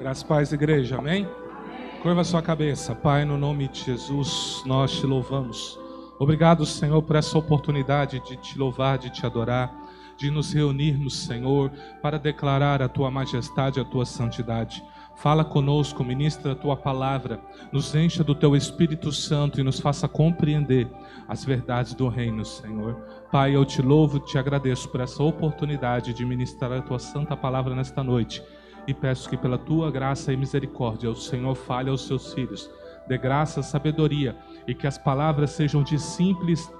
Graças a Deus, igreja, amém? Curva a sua cabeça. Pai, no nome de Jesus, nós te louvamos. Obrigado, Senhor, por essa oportunidade de te louvar, de te adorar, de nos reunirmos, Senhor, para declarar a tua majestade, a tua santidade. Fala conosco, ministra a tua palavra, nos encha do teu Espírito Santo e nos faça compreender as verdades do reino, Senhor. Pai, eu te louvo e te agradeço por essa oportunidade de ministrar a tua santa palavra nesta noite. E peço que pela tua graça e misericórdia o Senhor fale aos seus filhos, dê graça, sabedoria, e que as palavras sejam de simples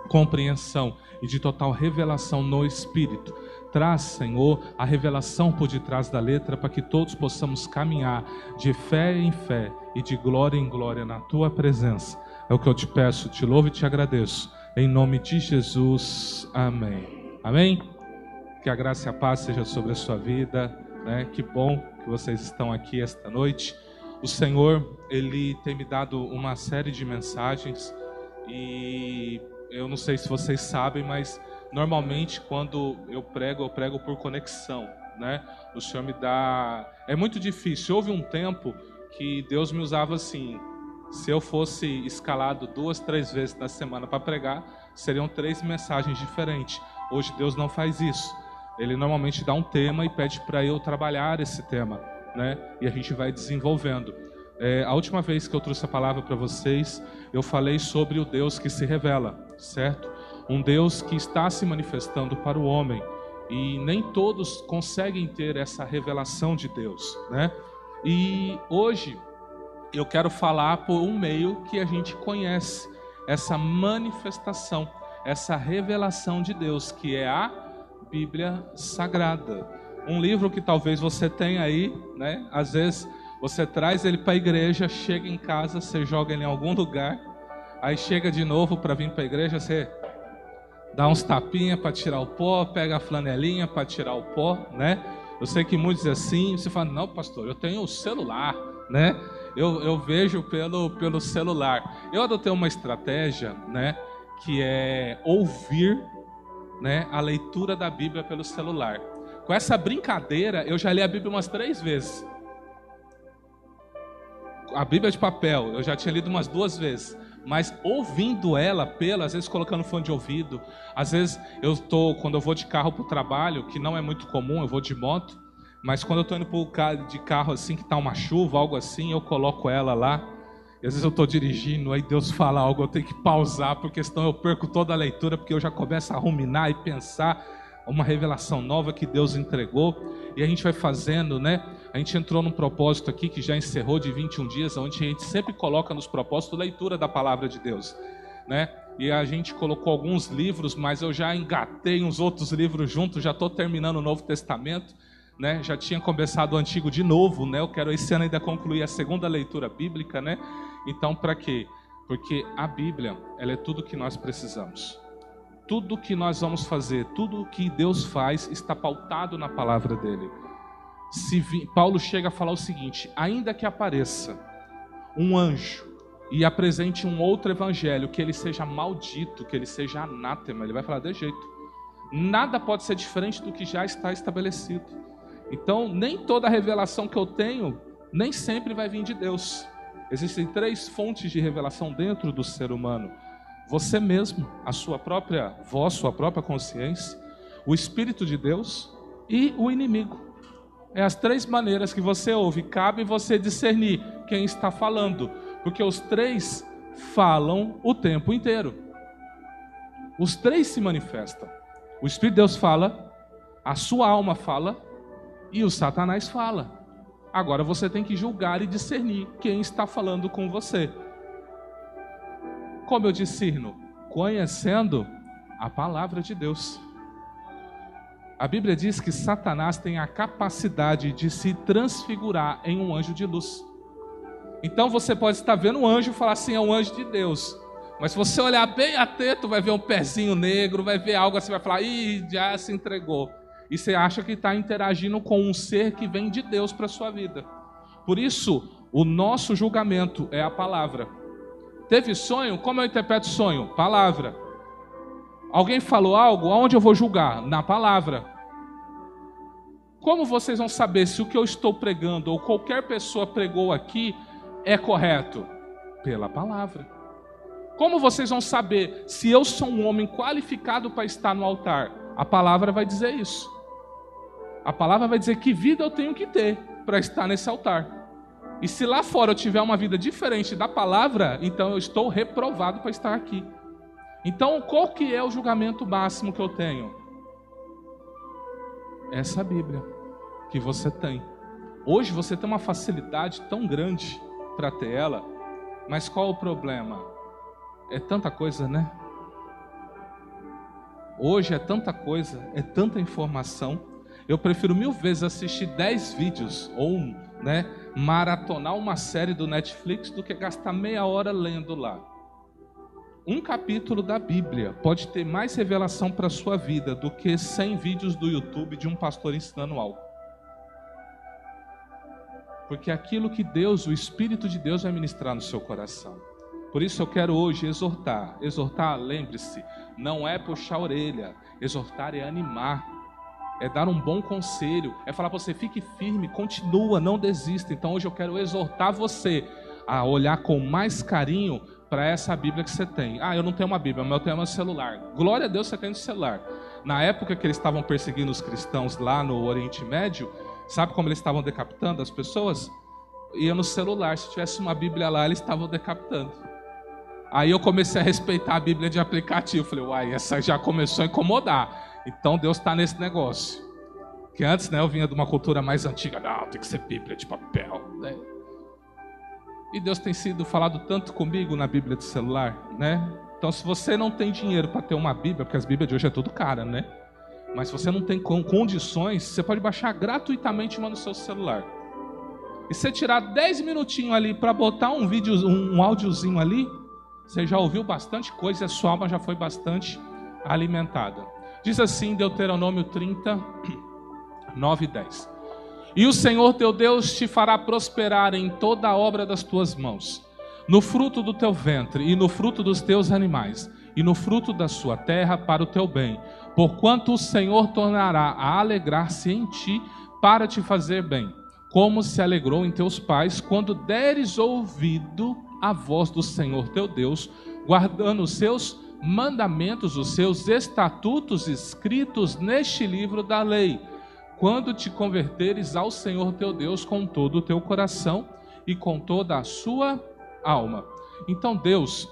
compreensão e de total revelação no Espírito. Traz, Senhor, a revelação por detrás da letra, para que todos possamos caminhar de fé em fé e de glória em glória na tua presença. É o que eu te peço, te louvo e te agradeço. Em nome de Jesus, amém. Amém? Que a graça e a paz seja sobre a sua vida. Que bom que vocês estão aqui esta noite. O Senhor, Ele tem me dado uma série de mensagens e eu não sei se vocês sabem, mas normalmente quando eu prego por conexão, O Senhor me dá... É muito difícil. Houve um tempo que Deus me usava assim. Se eu fosse escalado 2, 3 vezes na semana para pregar, seriam 3 mensagens diferentes. Hoje Deus não faz isso. Ele normalmente dá um tema e pede para eu trabalhar esse tema, E a gente vai desenvolvendo. A última vez que eu trouxe a palavra para vocês, eu falei sobre o Deus que se revela, certo? Um Deus que está se manifestando para o homem. E nem todos conseguem ter essa revelação de Deus, E hoje eu quero falar por um meio que a gente conhece, essa manifestação, essa revelação de Deus, que é a Bíblia Sagrada. Um livro que talvez você tenha aí, Às vezes você traz ele para a igreja, chega em casa, você joga ele em algum lugar, aí chega de novo para vir para a igreja, você dá uns tapinhas para tirar o pó, pega a flanelinha para tirar o pó, Eu sei que muitos dizem assim, você fala, não pastor, eu tenho o celular, Eu vejo pelo celular. Eu adotei uma estratégia, Que é ouvir a leitura da Bíblia pelo celular. Com essa brincadeira, eu já li a Bíblia umas 3 vezes. A Bíblia de papel, eu já tinha lido umas 2 vezes. Mas ouvindo ela, às vezes colocando fone de ouvido, às vezes quando eu vou de carro para o trabalho, que não é muito comum, eu vou de moto, mas quando eu estou indo de carro assim, que está uma chuva, algo assim, eu coloco ela lá. E às vezes eu estou dirigindo, aí Deus fala algo, eu tenho que pausar, porque senão eu perco toda a leitura, porque eu já começo a ruminar e pensar uma revelação nova que Deus entregou. E a gente vai fazendo, A gente entrou num propósito aqui que já encerrou de 21 dias, onde a gente sempre coloca nos propósitos leitura da palavra de Deus, E a gente colocou alguns livros, mas eu já engatei uns outros livros juntos, já estou terminando o Novo Testamento, Já tinha começado o Antigo de novo, Eu quero esse ano ainda concluir a 2ª leitura bíblica, Então, para quê? Porque a Bíblia, ela é tudo que nós precisamos. Tudo que nós vamos fazer, tudo que Deus faz está pautado na palavra dele. Paulo chega a falar o seguinte: ainda que apareça um anjo e apresente um outro evangelho, que ele seja maldito, que ele seja anátema, ele vai falar de jeito. Nada pode ser diferente do que já está estabelecido. Então, nem toda revelação que eu tenho, nem sempre vai vir de Deus. Existem 3 fontes de revelação dentro do ser humano. Você mesmo, a sua própria voz, sua própria consciência, o Espírito de Deus e o inimigo. É as 3 maneiras que você ouve. Cabe você discernir quem está falando, porque os 3 falam o tempo inteiro. Os 3 se manifestam. O Espírito de Deus fala, a sua alma fala e o Satanás fala. Agora você tem que julgar e discernir quem está falando com você. Como eu discerno? Conhecendo a palavra de Deus. A Bíblia diz que Satanás tem a capacidade de se transfigurar em um anjo de luz. Então você pode estar vendo um anjo e falar assim, é um anjo de Deus. Mas se você olhar bem atento, vai ver um pezinho negro, vai ver algo assim, vai falar, já se entregou. E você acha que está interagindo com um ser que vem de Deus para a sua vida. Por isso, o nosso julgamento é a palavra. Teve sonho? Como eu interpreto sonho? Palavra. Alguém falou algo? Aonde eu vou julgar? Na palavra. Como vocês vão saber se o que eu estou pregando ou qualquer pessoa pregou aqui é correto? Pela palavra. Como vocês vão saber se eu sou um homem qualificado para estar no altar? A palavra vai dizer isso. A palavra vai dizer que vida eu tenho que ter para estar nesse altar. E se lá fora eu tiver uma vida diferente da palavra, então eu estou reprovado para estar aqui. Então, qual que é o julgamento máximo que eu tenho? Essa Bíblia que você tem. Hoje você tem uma facilidade tão grande para ter ela, mas qual o problema? É tanta coisa, né? Hoje é tanta coisa, é tanta informação. Eu prefiro 1000 vezes assistir 10 vídeos ou maratonar uma série do Netflix do que gastar meia hora lendo lá. Um capítulo da Bíblia pode ter mais revelação para a sua vida do que 100 vídeos do YouTube de um pastor ensinando algo. Porque aquilo que Deus, o Espírito de Deus vai ministrar no seu coração. Por isso eu quero hoje exortar. Exortar, lembre-se, não é puxar a orelha. Exortar é animar. É dar um bom conselho. É falar para você, fique firme, continua, não desista. Então hoje eu quero exortar você a olhar com mais carinho para essa Bíblia que você tem. Eu não tenho uma Bíblia, mas eu tenho meu celular. Glória a Deus, você tem no celular. Na época que eles estavam perseguindo os cristãos lá no Oriente Médio, sabe como eles estavam decapitando as pessoas? Ia no celular, se tivesse uma Bíblia lá, eles estavam decapitando. Aí eu comecei a respeitar a Bíblia de aplicativo. Falei, essa já começou a incomodar. Então Deus está nesse negócio. Que antes, eu vinha de uma cultura mais antiga. Não, tem que ser Bíblia de papel, né? E Deus tem sido falado tanto comigo na Bíblia de celular, né? Então, se você não tem dinheiro para ter uma Bíblia, porque as Bíblias de hoje é tudo cara, né? Mas se você não tem condições, você pode baixar gratuitamente uma no seu celular. E você tirar 10 minutinhos ali para botar um vídeo, um áudiozinho ali, você já ouviu bastante coisa e a sua alma já foi bastante alimentada. Diz assim, Deuteronômio 30, 9 e 10. E o Senhor teu Deus te fará prosperar em toda a obra das tuas mãos, no fruto do teu ventre e no fruto dos teus animais, e no fruto da sua terra para o teu bem, porquanto o Senhor tornará a alegrar-se em ti para te fazer bem, como se alegrou em teus pais, quando deres ouvido a voz do Senhor teu Deus, guardando os seus mandamentos, os seus estatutos escritos neste livro da lei, quando te converteres ao Senhor teu Deus com todo o teu coração e com toda a sua alma. Então Deus,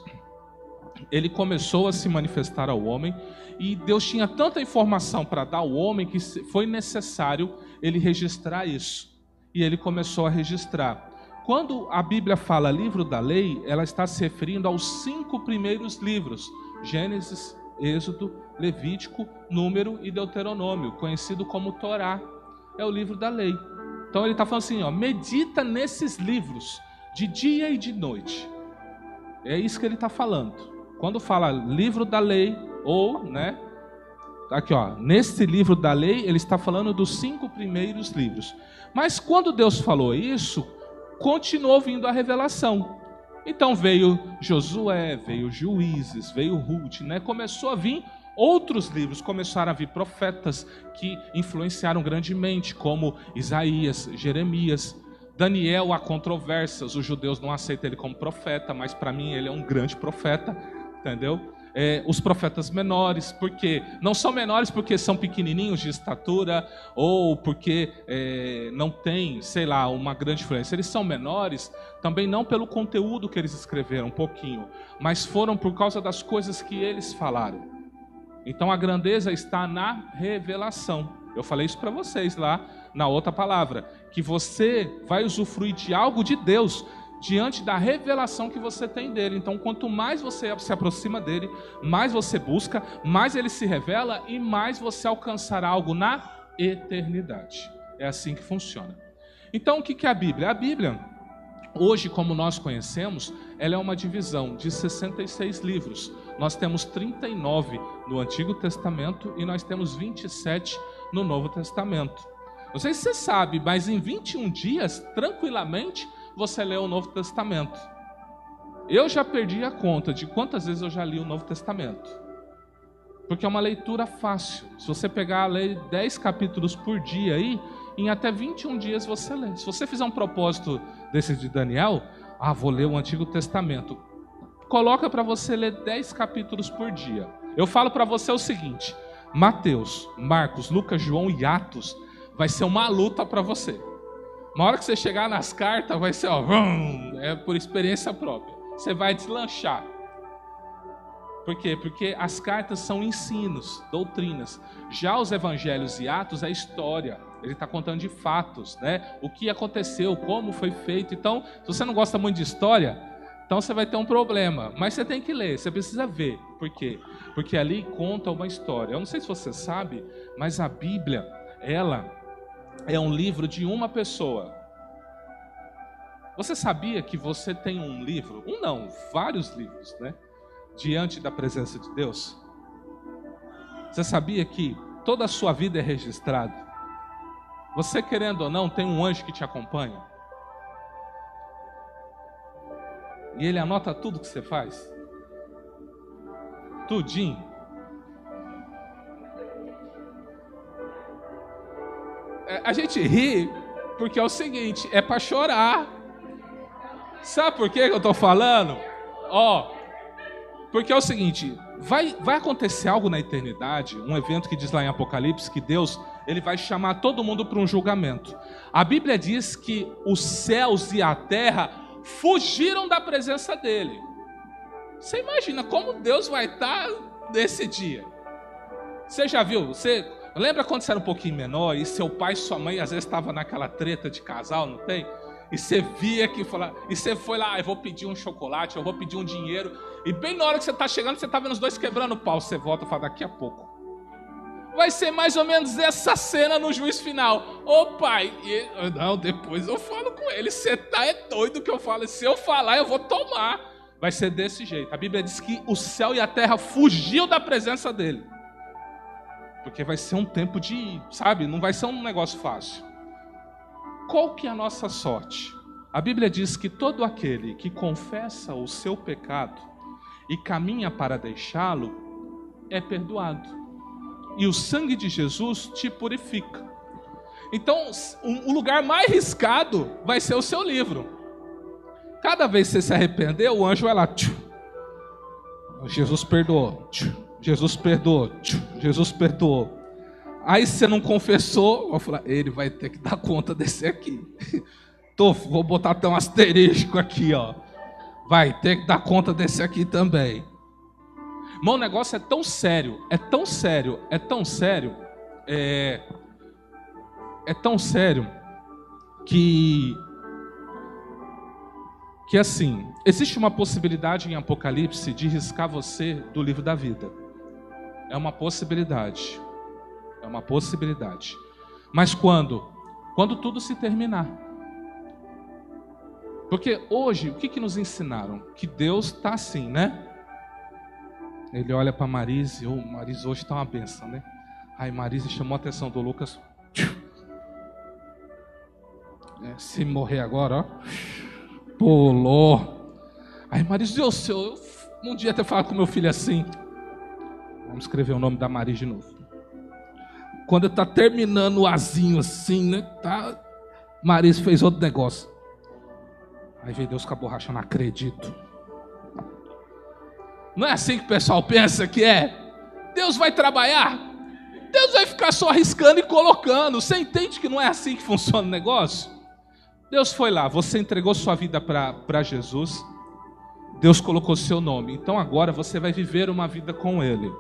ele começou a se manifestar ao homem, e Deus tinha tanta informação para dar ao homem que foi necessário ele registrar isso. E ele começou a registrar. Quando a Bíblia fala livro da lei, ela está se referindo aos 5 primeiros livros: Gênesis, Êxodo, Levítico, Número e Deuteronômio, conhecido como Torá. É o livro da lei. Então ele está falando assim, medita nesses livros de dia e de noite. É isso que ele está falando. Quando fala livro da lei, ou, aqui nesse livro da lei, ele está falando dos 5 primeiros livros. Mas quando Deus falou isso, continuou vindo a revelação. Então veio Josué, veio Juízes, veio Ruth, começou a vir outros livros, começaram a vir profetas que influenciaram grandemente, como Isaías, Jeremias, Daniel. Há controvérsias, os judeus não aceitam ele como profeta, mas para mim ele é um grande profeta, entendeu? Os profetas menores, porque não são menores porque são pequenininhos de estatura ou porque não tem, uma grande influência. Eles são menores também não pelo conteúdo que eles escreveram, um pouquinho, mas foram por causa das coisas que eles falaram. Então a grandeza está na revelação. Eu falei isso para vocês lá na outra palavra, que você vai usufruir de algo de Deus diante da revelação que você tem dele. Então, quanto mais você se aproxima dele, mais você busca, mais ele se revela e mais você alcançará algo na eternidade. É assim que funciona. Então, o que é a Bíblia? A Bíblia, hoje, como nós conhecemos, ela é uma divisão de 66 livros. Nós temos 39 no Antigo Testamento e nós temos 27 no Novo Testamento. Não sei se você sabe, mas em 21 dias, tranquilamente, você lê o Novo Testamento. Eu já perdi a conta de quantas vezes eu já li o Novo Testamento. Porque é uma leitura fácil. Se você pegar, ler 10 capítulos por dia aí, em até 21 dias você lê. Se você fizer um propósito desse de Daniel, vou ler o Antigo Testamento. Coloca para você ler 10 capítulos por dia. Eu falo para você o seguinte: Mateus, Marcos, Lucas, João e Atos vai ser uma luta para você. Na hora que você chegar nas cartas, vai ser, é por experiência própria. Você vai deslanchar. Por quê? Porque as cartas são ensinos, doutrinas. Já os evangelhos e Atos é história. Ele está contando de fatos, né? O que aconteceu, como foi feito. Então, se você não gosta muito de história, então você vai ter um problema. Mas você tem que ler, você precisa ver. Por quê? Porque ali conta uma história. Eu não sei se você sabe, mas a Bíblia, ela é um livro de uma pessoa. Você sabia que você tem um livro? Um não, vários livros, né? Diante da presença de Deus? Você sabia que toda a sua vida é registrada? Você, querendo ou não, tem um anjo que te acompanha? E ele anota tudo que você faz? Tudinho. A gente ri porque é o seguinte, é para chorar. Sabe por que eu estou falando? Porque é o seguinte, vai acontecer algo na eternidade, um evento que diz lá em Apocalipse que Deus, ele vai chamar todo mundo para um julgamento. A Bíblia diz que os céus e a terra fugiram da presença dele. Você imagina como Deus vai estar nesse dia? Você já viu? Você lembra quando você era um pouquinho menor e seu pai e sua mãe às vezes estavam naquela treta de casal, não tem? E você via que e você foi lá, eu vou pedir um chocolate, eu vou pedir um dinheiro. E bem na hora que você está chegando, você está vendo os dois quebrando o pau. Você volta e fala, daqui a pouco. Vai ser mais ou menos essa cena no juízo final. Ô pai, não, depois eu falo com ele. Você é doido que eu falo. Se eu falar, eu vou tomar. Vai ser desse jeito. A Bíblia diz que o céu e a terra fugiu da presença dele. Porque vai ser um tempo de, sabe, não vai ser um negócio fácil. Qual que é a nossa sorte? A Bíblia diz que todo aquele que confessa o seu pecado e caminha para deixá-lo, é perdoado. E o sangue de Jesus te purifica. Então, o lugar mais arriscado vai ser o seu livro. Cada vez que você se arrepender, o anjo vai lá. Jesus perdoou. Jesus perdoou. Jesus perdoou. Aí você não confessou, eu falar, ele vai ter que dar conta desse aqui. Vou botar até um asterisco aqui, ó. Vai ter que dar conta desse aqui também. Irmão, o negócio é tão sério, é tão sério, é tão sério, é tão sério que assim, existe uma possibilidade em Apocalipse de riscar você do livro da vida. É uma possibilidade. É uma possibilidade. Mas quando? Quando tudo se terminar. Porque hoje, o que nos ensinaram? Que Deus está assim, né? Ele olha para Marise, Marise hoje está uma benção, né? Aí Marise chamou a atenção do Lucas. Se morrer agora, ó. Pulou. Aí Marise, Deus, eu não devia ter falado com meu filho assim. Vamos escrever o nome da Marise de novo. Quando está terminando o azinho assim, né? Tá, Marise fez outro negócio. Aí veio Deus com a borracha, não acredito. Não é assim que o pessoal pensa que é? Deus vai trabalhar? Deus vai ficar só arriscando e colocando. Você entende que não é assim que funciona o negócio? Deus foi lá, você entregou sua vida para Jesus. Deus colocou seu nome. Então agora você vai viver uma vida com Ele.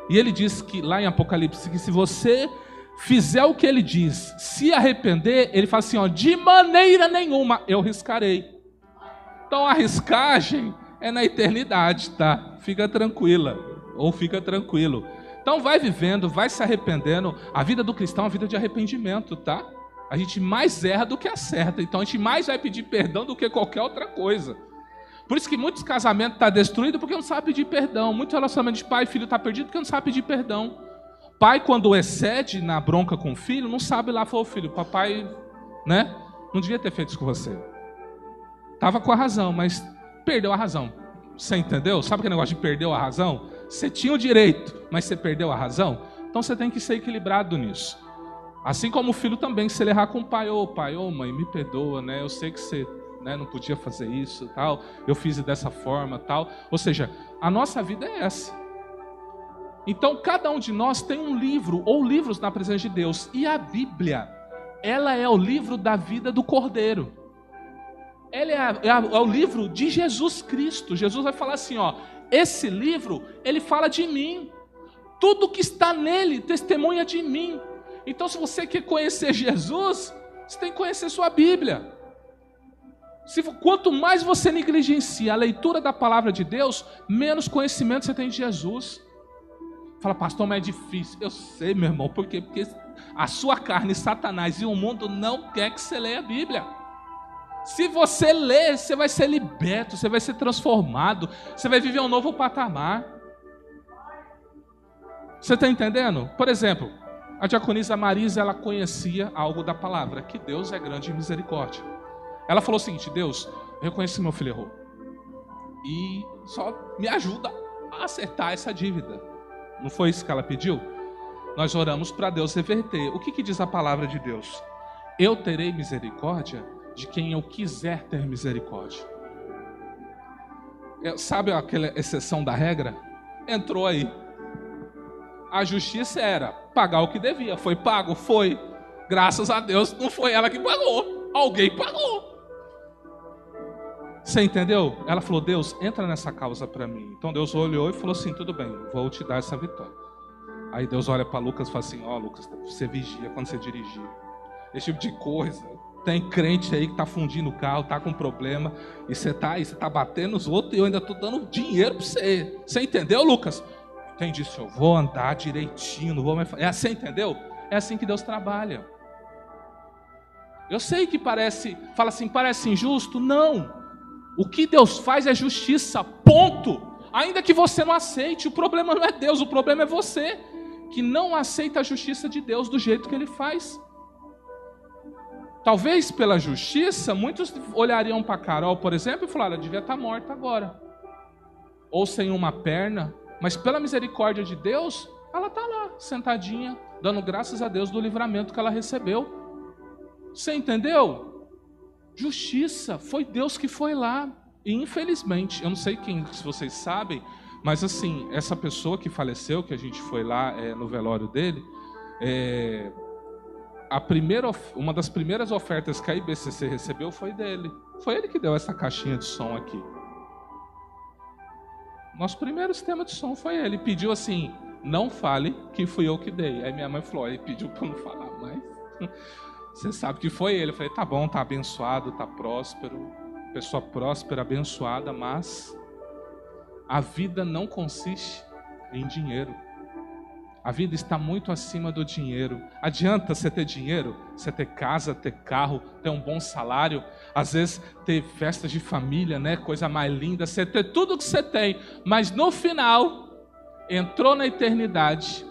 E Ele diz que lá em Apocalipse, que se você fizer o que Ele diz, se arrepender, Ele fala assim, ó, de maneira nenhuma eu riscarei. Então a riscagem é na eternidade, tá? Fica tranquila, ou fica tranquilo. Então vai vivendo, vai se arrependendo. A vida do cristão é uma vida de arrependimento, tá? A gente mais erra do que acerta. Então a gente mais vai pedir perdão do que qualquer outra coisa. Por isso que muitos casamentos estão destruídos porque não sabe pedir perdão. Muito relacionamento de pai e filho está perdido porque não sabe pedir perdão. Pai, quando excede na bronca com o filho, não sabe lá, falou, filho, papai, né? Não devia ter feito isso com você. Estava com a razão, mas perdeu a razão. Você entendeu? Sabe aquele negócio de perdeu a razão? Você tinha o direito, mas você perdeu a razão? Então você tem que ser equilibrado nisso. Assim como o filho também, se ele errar com o pai, ô mãe, me perdoa, né? Eu sei que você, né, não podia fazer isso, tal. Eu fiz dessa forma, tal. Ou seja, a nossa vida é essa. Então, cada um de nós tem um livro ou livros na presença de Deus. E a Bíblia, ela é o livro da vida do Cordeiro. Ela é o livro de Jesus Cristo. Jesus vai falar assim, ó, esse livro, ele fala de mim. Tudo que está nele testemunha de mim. Então, se você quer conhecer Jesus, você tem que conhecer sua Bíblia. Quanto mais você negligencia a leitura da palavra de Deus, menos conhecimento você tem de Jesus. Fala, pastor, mas é difícil. Eu sei, meu irmão, por quê? Porque a sua carne, Satanás e o mundo não quer que você leia a Bíblia. Se você ler, você vai ser liberto, você vai ser transformado, você vai viver um novo patamar. Você está entendendo? Por exemplo, a diaconisa Marisa, ela conhecia algo da palavra, que Deus é grande em misericórdia. Ela falou o seguinte, Deus, eu reconheço que meu filho errou. E só me ajuda a acertar essa dívida. Não foi isso que ela pediu? Nós oramos para Deus reverter. O que diz a palavra de Deus? Eu terei misericórdia de quem eu quiser ter misericórdia. Sabe aquela exceção da regra? Entrou aí. A justiça era pagar o que devia. Foi pago? Foi. Graças a Deus, não foi ela que pagou. Alguém pagou. Você entendeu? Ela falou, Deus, entra nessa causa para mim. Então Deus olhou e falou assim, tudo bem, vou te dar essa vitória. Aí Deus olha para Lucas e fala assim, ó, Lucas, você vigia quando você dirigir. Esse tipo de coisa. Tem crente aí que tá fundindo o carro, tá com problema, e você tá batendo os outros e eu ainda tô dando dinheiro para você. Você entendeu, Lucas? Entendi, senhor. Vou andar direitinho, não vou mais... É assim, entendeu? É assim que Deus trabalha. Eu sei que fala assim, parece injusto. Não. O que Deus faz é justiça, ponto. Ainda que você não aceite, o problema não é Deus, o problema é você, que não aceita a justiça de Deus do jeito que Ele faz. Talvez pela justiça, muitos olhariam para Carol, por exemplo, e falaram, ela devia estar morta agora. Ou sem uma perna, mas pela misericórdia de Deus, ela está lá, sentadinha, dando graças a Deus do livramento que ela recebeu. Você entendeu? Justiça, foi Deus que foi lá. E infelizmente, eu não sei se vocês sabem, mas assim, essa pessoa que faleceu, que a gente foi lá no velório dele, uma das primeiras ofertas que a IBCC recebeu foi dele. Foi ele que deu essa caixinha de som aqui. Nosso primeiro sistema de som foi ele. Pediu assim, não fale que fui eu que dei. Aí minha mãe falou, ele pediu para não falar, mas você sabe que foi ele. Eu falei, tá bom, tá abençoado, tá próspero. Pessoa próspera, abençoada, mas a vida não consiste em dinheiro. A vida está muito acima do dinheiro. Adianta você ter dinheiro, você ter casa, ter carro, ter um bom salário, às vezes ter festas de família, né? Coisa mais linda, você ter tudo que você tem, mas no final, entrou na eternidade,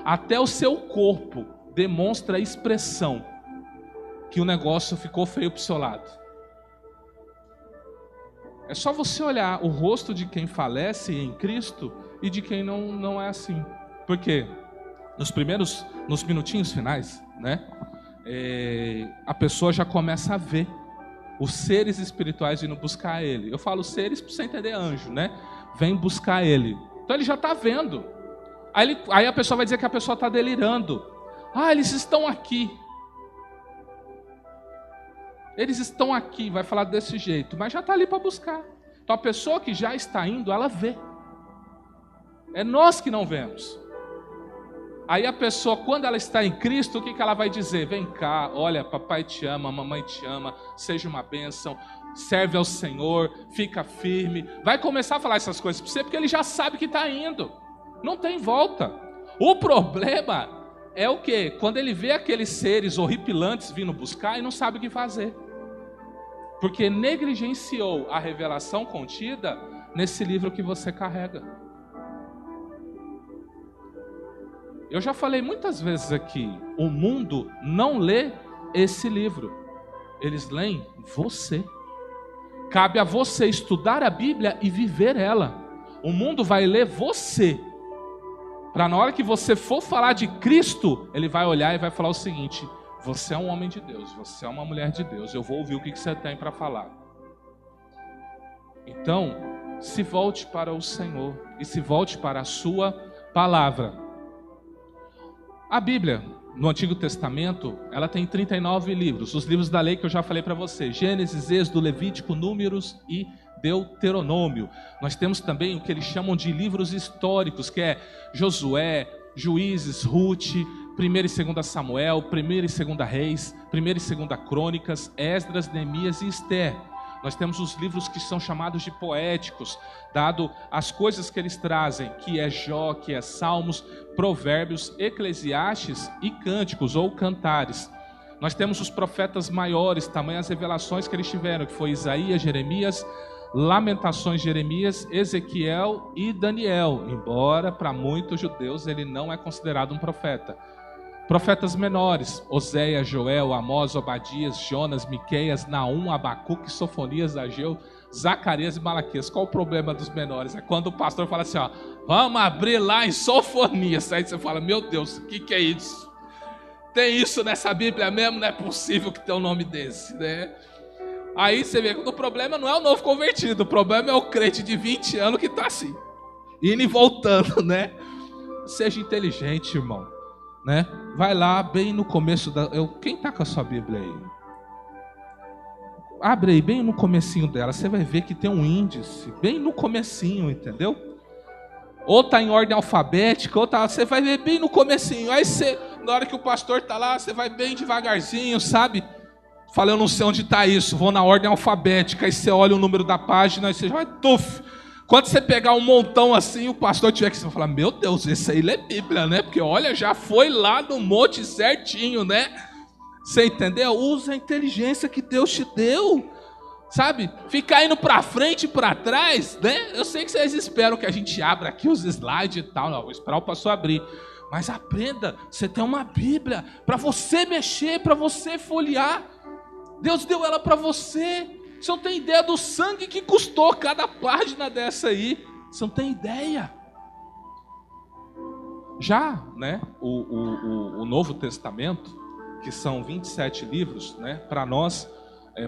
até o seu corpo demonstra a expressão que o negócio ficou feio para o seu lado. É só você olhar o rosto de quem falece em Cristo e de quem não é assim. Porque nos minutinhos finais, né, a pessoa já começa a ver os seres espirituais indo buscar ele. Eu falo seres para você entender anjo, né? Vem buscar ele. Então ele já está vendo. Aí a pessoa vai dizer que a pessoa está delirando. Ah, eles estão aqui. Eles estão aqui, vai falar desse jeito, mas já está ali para buscar. Então a pessoa que já está indo, ela vê. É nós que não vemos. Aí a pessoa, quando ela está em Cristo, o que ela vai dizer? Vem cá, olha, papai te ama, mamãe te ama, seja uma bênção, serve ao Senhor, fica firme. Vai começar a falar essas coisas para você, porque ele já sabe que está indo. Não tem volta. O problema é o quê? Quando ele vê aqueles seres horripilantes vindo buscar e não sabe o que fazer. Porque negligenciou a revelação contida nesse livro que você carrega. Eu já falei muitas vezes aqui, o mundo não lê esse livro. Eles leem você. Cabe a você estudar a Bíblia e viver ela. O mundo vai ler você. Para na hora que você for falar de Cristo, ele vai olhar e vai falar o seguinte: você é um homem de Deus, você é uma mulher de Deus, eu vou ouvir o que você tem para falar. Então, se volte para o Senhor e se volte para a sua palavra. A Bíblia, no Antigo Testamento, ela tem 39 livros, os livros da lei que eu já falei para você: Gênesis, Êxodo, Levítico, Números e Deuteronômio. Nós temos também o que eles chamam de livros históricos, que é Josué, Juízes, Ruth, 1ª e 2ª Samuel, 1ª e 2ª Reis, 1ª e 2ª Crônicas, Esdras, Neemias e Esther. Nós temos os livros que são chamados de poéticos, dado as coisas que eles trazem, que é Jó, que é Salmos, Provérbios, Eclesiastes e Cânticos ou Cantares. Nós temos os profetas maiores, tamanhas revelações que eles tiveram, que foi Isaías, Jeremias, Lamentações, Jeremias, Ezequiel e Daniel, embora para muitos judeus ele não é considerado um profeta. Profetas menores: Oséias, Joel, Amós, Obadias, Jonas, Miqueias, Naum, Abacuque, Sofonias, Ageu, Zacarias e Malaquias. Qual o problema dos menores? É quando o pastor fala assim, ó, vamos abrir lá em Sofonias. Aí você fala, meu Deus, o que é isso? Tem isso nessa Bíblia mesmo? Não é possível que tenha um nome desse, né? Aí você vê que o problema não é o novo convertido, o problema é o crente de 20 anos que está assim, indo e voltando, né? Seja inteligente, irmão, né? Vai lá bem no começo quem está com a sua Bíblia aí? Abre aí bem no comecinho dela, você vai ver que tem um índice bem no comecinho, entendeu? Ou está em ordem alfabética, ou tá, você vai ver bem no comecinho. Aí você, na hora que o pastor está lá, você vai bem devagarzinho, sabe? Fala, eu não sei onde está isso, vou na ordem alfabética, aí você olha o número da página, aí você vai, tuf. Quando você pegar um montão assim, o pastor tiver que falar, meu Deus, esse aí é Bíblia, né? Porque olha, já foi lá no monte certinho, né? Você entendeu? Usa a inteligência que Deus te deu, sabe? Ficar indo para frente e para trás, né? Eu sei que vocês esperam que a gente abra aqui os slides e tal, não, vou esperar o pastor abrir. Mas aprenda, você tem uma Bíblia para você mexer, para você folhear. Deus deu ela para você. Você não tem ideia do sangue que custou cada página dessa aí. Você não tem ideia. Já, né, o Novo Testamento, que são 27 livros, né, para nós,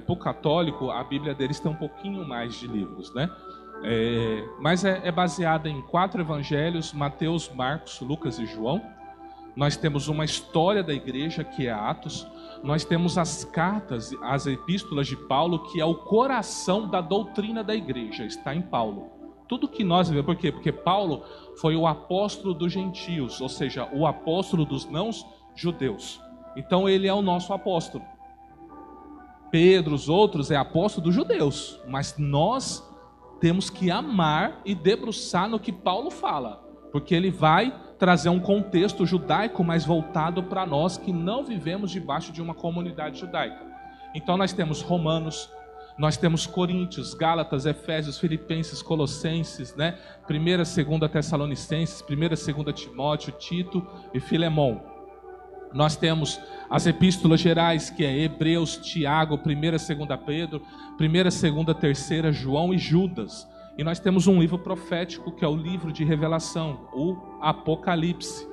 para o católico, a Bíblia deles tem um pouquinho mais de livros, né? Mas é baseada em 4 evangelhos: Mateus, Marcos, Lucas e João. Nós temos uma história da igreja, que é Atos. Nós temos as cartas, as epístolas de Paulo, que é o coração da doutrina da igreja, está em Paulo. Tudo que nós vemos, por quê? Porque Paulo foi o apóstolo dos gentios, ou seja, o apóstolo dos não-judeus. Então ele é o nosso apóstolo. Pedro, os outros, é apóstolo dos judeus, mas nós temos que amar e debruçar no que Paulo fala, porque ele vai trazer um contexto judaico mais voltado para nós que não vivemos debaixo de uma comunidade judaica. Então nós temos Romanos, nós temos Coríntios, Gálatas, Efésios, Filipenses, Colossenses, né? 1ª, 2ª Tessalonicenses, 1ª, 2ª Timóteo, Tito e Filemão. Nós temos as epístolas gerais, que é Hebreus, Tiago, 1ª, 2ª Pedro, 1ª, 2ª, 3ª João e Judas. E nós temos um livro profético, que é o livro de Revelação, o Apocalipse.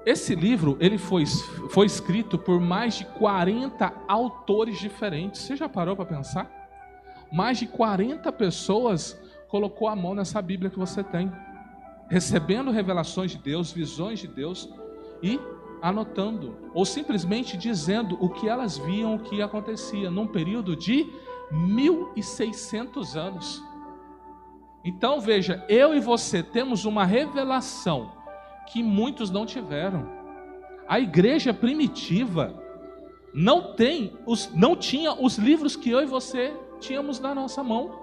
Esse livro ele foi escrito por mais de 40 autores diferentes. Você já parou para pensar? Mais de 40 pessoas colocou a mão nessa Bíblia que você tem, recebendo revelações de Deus, visões de Deus e anotando, ou simplesmente dizendo o que elas viam, o que acontecia, num período de 1600 anos. Então veja, eu e você temos uma revelação que muitos não tiveram. A igreja primitiva não tinha os livros que eu e você tínhamos na nossa mão.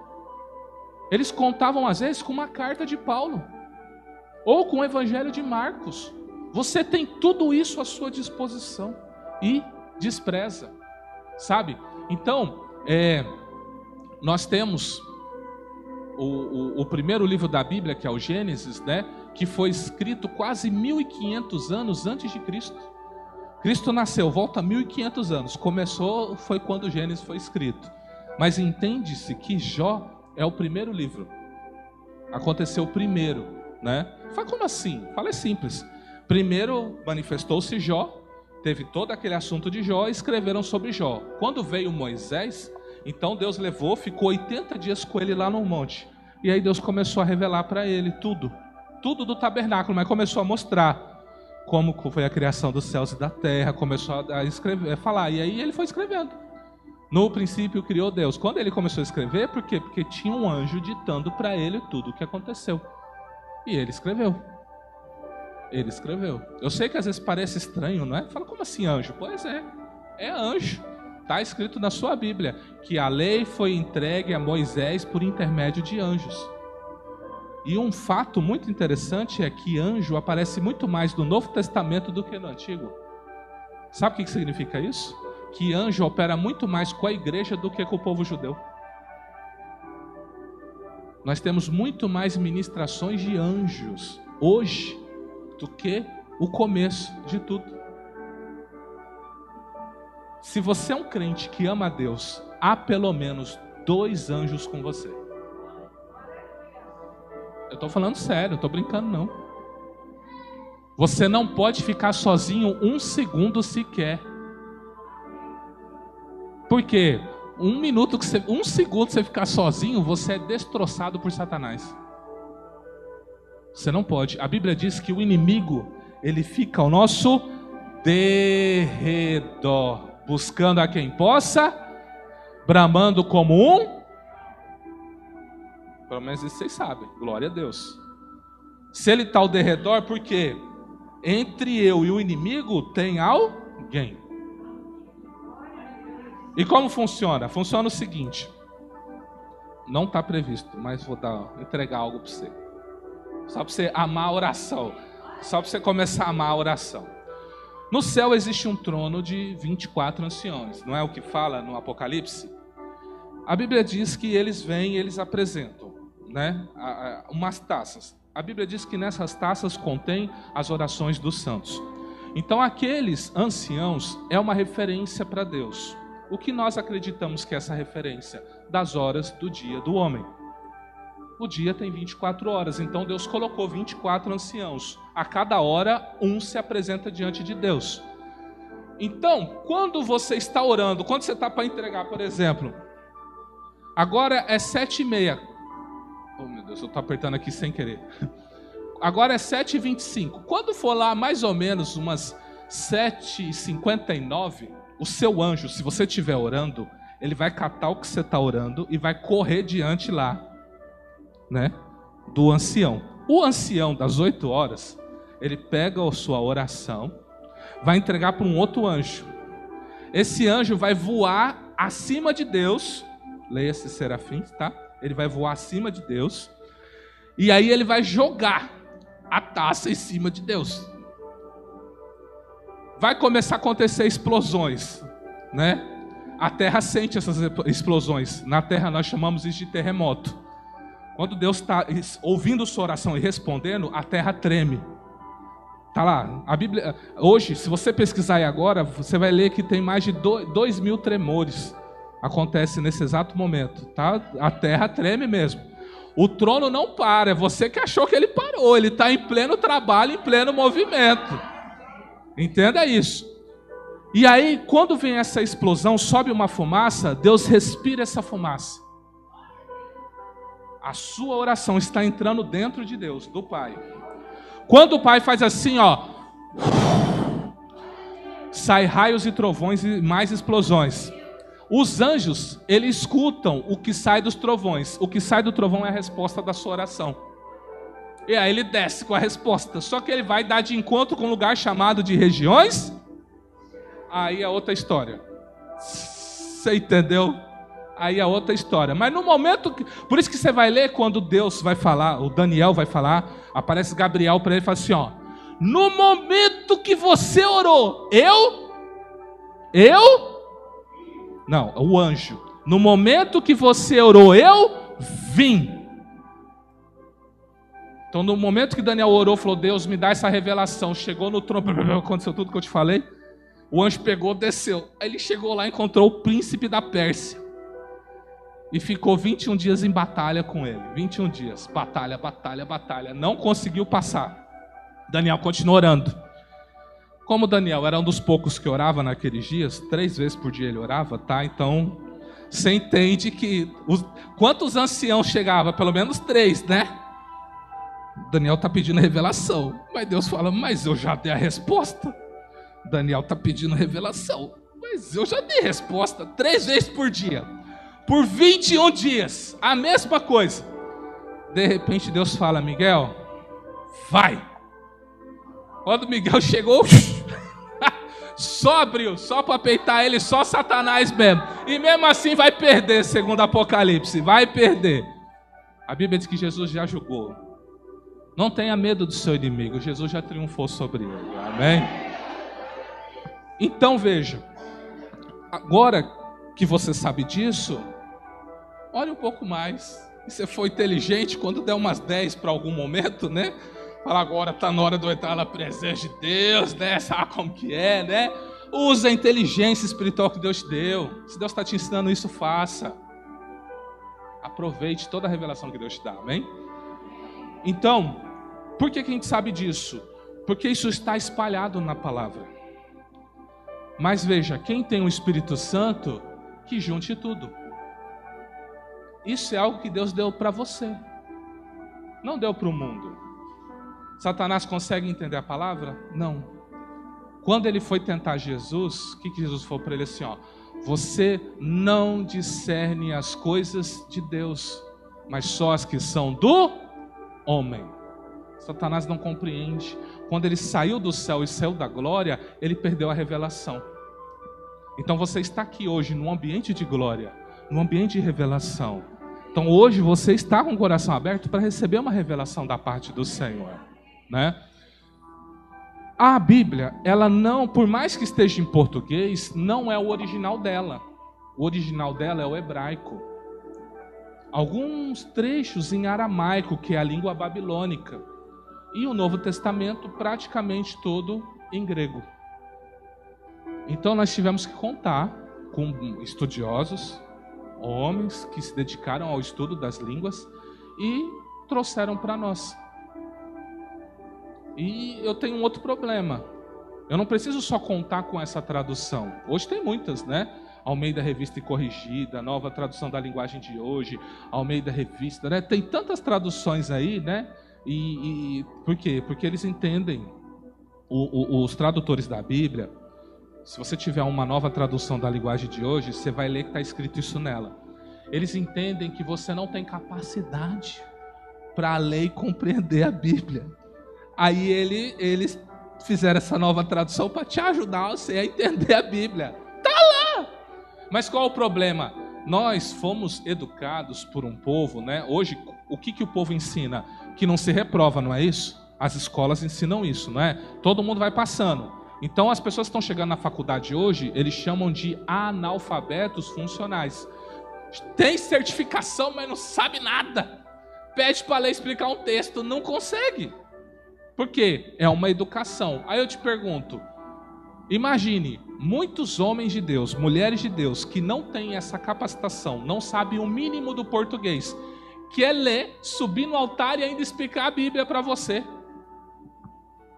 Eles contavam às vezes com uma carta de Paulo, ou com o evangelho de Marcos. Você tem tudo isso à sua disposição e despreza, sabe? Então, nós temos o primeiro livro da Bíblia, que é o Gênesis, né, que foi escrito quase 1500 anos antes de Cristo. Cristo nasceu, volta 1500 anos. Foi quando o Gênesis foi escrito. Mas entende-se que Jó é o primeiro livro. Aconteceu primeiro. né? Fala, como assim? Fala, é simples. Primeiro manifestou-se Jó, teve todo aquele assunto de Jó, e escreveram sobre Jó. Quando veio Moisés, então Deus levou, ficou 80 dias com ele lá no monte. E aí Deus começou a revelar para ele tudo do tabernáculo, mas começou a mostrar como foi a criação dos céus e da terra, começou a escrever, a falar, e aí ele foi escrevendo. No princípio criou Deus. Quando ele começou a escrever, por quê? Porque tinha um anjo ditando para ele tudo o que aconteceu. E ele escreveu. Ele escreveu. Eu sei que às vezes parece estranho, não é? Fala, como assim anjo? Pois é anjo. Está escrito na sua Bíblia que a lei foi entregue a Moisés por intermédio de anjos. E um fato muito interessante é que anjo aparece muito mais no Novo Testamento do que no Antigo. Sabe o que significa isso? Que anjo opera muito mais com a igreja do que com o povo judeu. Nós temos muito mais ministrações de anjos hoje do que o começo de tudo. Se você é um crente que ama a Deus, há pelo menos 2 anjos com você. Eu estou falando sério, não estou brincando não. Você não pode ficar sozinho 1 segundo sequer. Por quê? 1 segundo que você ficar sozinho, você é destroçado por Satanás. Você não pode. A Bíblia diz que o inimigo, ele fica ao nosso derredor, buscando a quem possa, bramando como um. Pelo menos isso vocês sabem. Glória a Deus. Se ele está ao derredor, por quê? Entre eu e o inimigo tem alguém. E como funciona? Funciona o seguinte. Não está previsto, mas vou entregar algo para você. Só para você amar a oração. Só para você começar a amar a oração. No céu existe um trono de 24 anciões. Não é o que fala no Apocalipse? A Bíblia diz que eles vêm e eles apresentam, né, umas taças. A Bíblia diz que nessas taças contém as orações dos santos. Então aqueles anciãos é uma referência para Deus. O que nós acreditamos que é essa referência? Das horas do dia do homem. O dia tem 24 horas, então Deus colocou 24 anciãos. A cada hora, um se apresenta diante de Deus. Então, quando você está orando, quando você está para entregar, por exemplo, agora é 7h30. Oh meu Deus, eu estou apertando aqui sem querer. Agora é 7h25. Quando for lá mais ou menos umas 7h59, o seu anjo, se você estiver orando, ele vai catar o que você está orando e vai correr diante lá, né, do ancião. O ancião das 8 horas, ele pega a sua oração, vai entregar para um outro anjo. Esse anjo vai voar acima de Deus, leia-se serafins, tá? Ele vai voar acima de Deus, e aí ele vai jogar a taça em cima de Deus. Vai começar a acontecer explosões, né? A terra sente essas explosões. Na terra nós chamamos isso de terremoto. Quando Deus está ouvindo sua oração e respondendo, a terra treme. Tá lá, a Bíblia, hoje, se você pesquisar aí agora, você vai ler que tem mais de 2.000 tremores. Acontece nesse exato momento, tá? A terra treme mesmo. O trono não para, é você que achou que ele parou. Ele está em pleno trabalho, em pleno movimento. Entenda isso. E aí, quando vem essa explosão, sobe uma fumaça, Deus respira essa fumaça. A sua oração está entrando dentro de Deus, do Pai. Quando o Pai faz assim, ó, sai raios e trovões e mais explosões. Os anjos, eles escutam o que sai dos trovões. O que sai do trovão é a resposta da sua oração. E aí ele desce com a resposta. Só que ele vai dar de encontro com um lugar chamado de regiões. Aí é outra história. Você entendeu? Aí é outra história. Mas no momento que... Por isso que você vai ler quando Deus vai falar, o Daniel vai falar, aparece Gabriel para ele e fala assim, ó, no momento que você orou, não, o anjo. No momento que você orou, eu vim. Então no momento que Daniel orou, falou, Deus me dá essa revelação. Chegou no trono, aconteceu tudo que eu te falei. O anjo pegou, desceu. Aí ele chegou lá e encontrou o príncipe da Pérsia. e ficou 21 dias em batalha com ele. 21 dias, batalha, batalha, batalha. Não conseguiu passar. Daniel continuou orando. Como Daniel era um dos poucos que orava naqueles dias, 3 vezes por dia ele orava, tá? Então, você entende que... Quantos anciãos chegavam? Pelo menos 3, né? Daniel está pedindo revelação. Mas Deus fala, mas eu já dei a resposta. Daniel está pedindo revelação. Mas eu já dei a resposta. 3 vezes por dia. Por 21 dias. A mesma coisa. De repente Deus fala, Miguel, vai. Quando Miguel chegou, só abriu, só para peitar ele, só Satanás mesmo. E mesmo assim vai perder, segundo Apocalipse, vai perder. A Bíblia diz que Jesus já julgou. Não tenha medo do seu inimigo, Jesus já triunfou sobre ele, amém? Então veja, agora que você sabe disso, olhe um pouco mais. E você foi inteligente quando der umas 10 para algum momento, né? Fala, agora está na hora de eu entrar na presença de Deus, né? Sabe como que é, né? Usa a inteligência espiritual que Deus te deu. Se Deus está te ensinando isso, faça. Aproveite toda a revelação que Deus te dá, amém? Então, por que a gente sabe disso? Porque isso está espalhado na palavra. Mas veja, quem tem o Espírito Santo, que junte tudo. Isso é algo que Deus deu para você. Não deu para o mundo. Satanás consegue entender a palavra? Não. Quando ele foi tentar Jesus, o que Jesus falou para ele assim, ó? Você não discerne as coisas de Deus, mas só as que são do homem. Satanás não compreende. Quando ele saiu do céu e saiu da glória, ele perdeu a revelação. Então você está aqui hoje num ambiente de glória, num ambiente de revelação. Então hoje você está com o coração aberto para receber uma revelação da parte do Senhor, né? A Bíblia, ela não, por mais que esteja em português, não é o original dela. O original dela é o hebraico. Alguns trechos em aramaico, que é a língua babilônica. E o Novo Testamento praticamente todo em grego. Então nós tivemos que contar com estudiosos, homens que se dedicaram ao estudo das línguas e trouxeram para nós. E eu tenho um outro problema. Eu não preciso só contar com essa tradução. Hoje tem muitas, né? Almeida Revista e Corrigida, Nova Tradução da Linguagem de Hoje, Almeida Revista, né? Tem tantas traduções aí, né? E por quê? Porque eles entendem, os tradutores da Bíblia, se você tiver uma nova tradução da linguagem de hoje, você vai ler que está escrito isso nela. Eles entendem que você não tem capacidade para ler e compreender a Bíblia. Aí eles fizeram essa nova tradução para te ajudar você a entender a Bíblia. Tá lá! Mas qual é o problema? Nós fomos educados por um povo, né? Hoje, o que o povo ensina? Que não se reprova, não é isso? As escolas ensinam isso, não é? Todo mundo vai passando. Então, as pessoas que estão chegando na faculdade hoje, eles chamam de analfabetos funcionais. Tem certificação, mas não sabe nada. Pede para ler e explicar um texto, não consegue. Por quê? É uma educação. Aí eu te pergunto, imagine, muitos homens de Deus, mulheres de Deus, que não têm essa capacitação, não sabem o mínimo do português, que é ler, subir no altar e ainda explicar a Bíblia para você.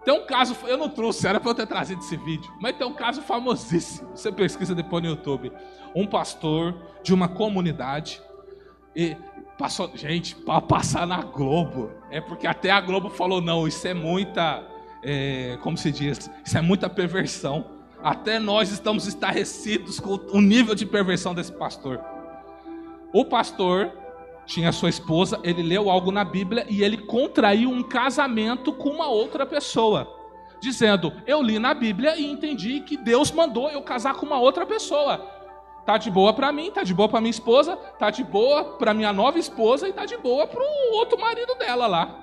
Tem um caso, eu não trouxe, era para eu ter trazido esse vídeo, mas tem um caso famosíssimo. Você pesquisa depois no YouTube. Um pastor de uma comunidade e passou, gente, para passar na Globo. É porque até a Globo falou, não, isso é muita, como se diz, isso é muita perversão. Até nós estamos estarrecidos com o nível de perversão desse pastor. O pastor tinha sua esposa, ele leu algo na Bíblia e ele contraiu um casamento com uma outra pessoa, dizendo, eu li na Bíblia e entendi que Deus mandou eu casar com uma outra pessoa. Tá de boa para mim, tá de boa para minha esposa, tá de boa para minha nova esposa e tá de boa para o outro marido dela lá.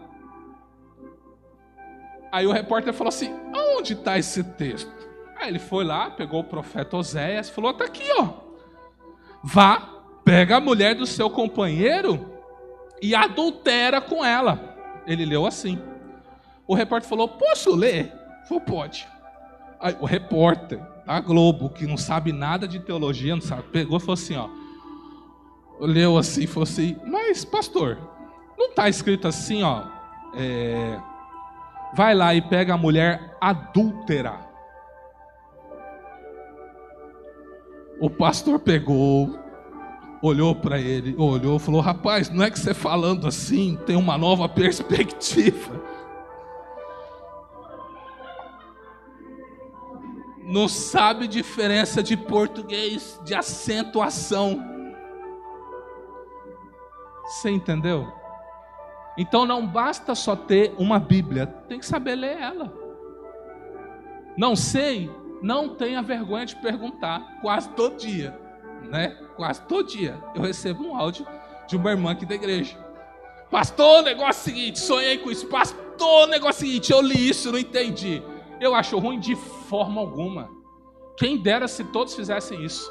Aí o repórter falou assim, aonde está esse texto? Aí ele foi lá, pegou o profeta Oséias e falou, tá aqui, ó. Vá, pega a mulher do seu companheiro e adultera com ela. Ele leu assim. O repórter falou, posso ler? Falou, pode. Aí, o repórter da Globo, que não sabe nada de teologia, não sabe, pegou e falou assim, ó. leu assim e falou assim: mas pastor, não está escrito assim, ó, vai lá e pega a mulher adúltera. O pastor pegou, olhou para ele, falou: rapaz, não é que você falando assim tem uma nova perspectiva. Não sabe diferença de português, de acentuação. Você entendeu? Então não basta só ter uma Bíblia, tem que saber ler ela. Não sei, não tenha vergonha de perguntar. Quase todo dia, né? Quase todo dia eu recebo um áudio de uma irmã aqui da igreja: pastor, o negócio é o seguinte, sonhei com isso. Pastor, o negócio é o seguinte, eu li isso, não entendi. Eu acho ruim de forma alguma. Quem dera se todos fizessem isso.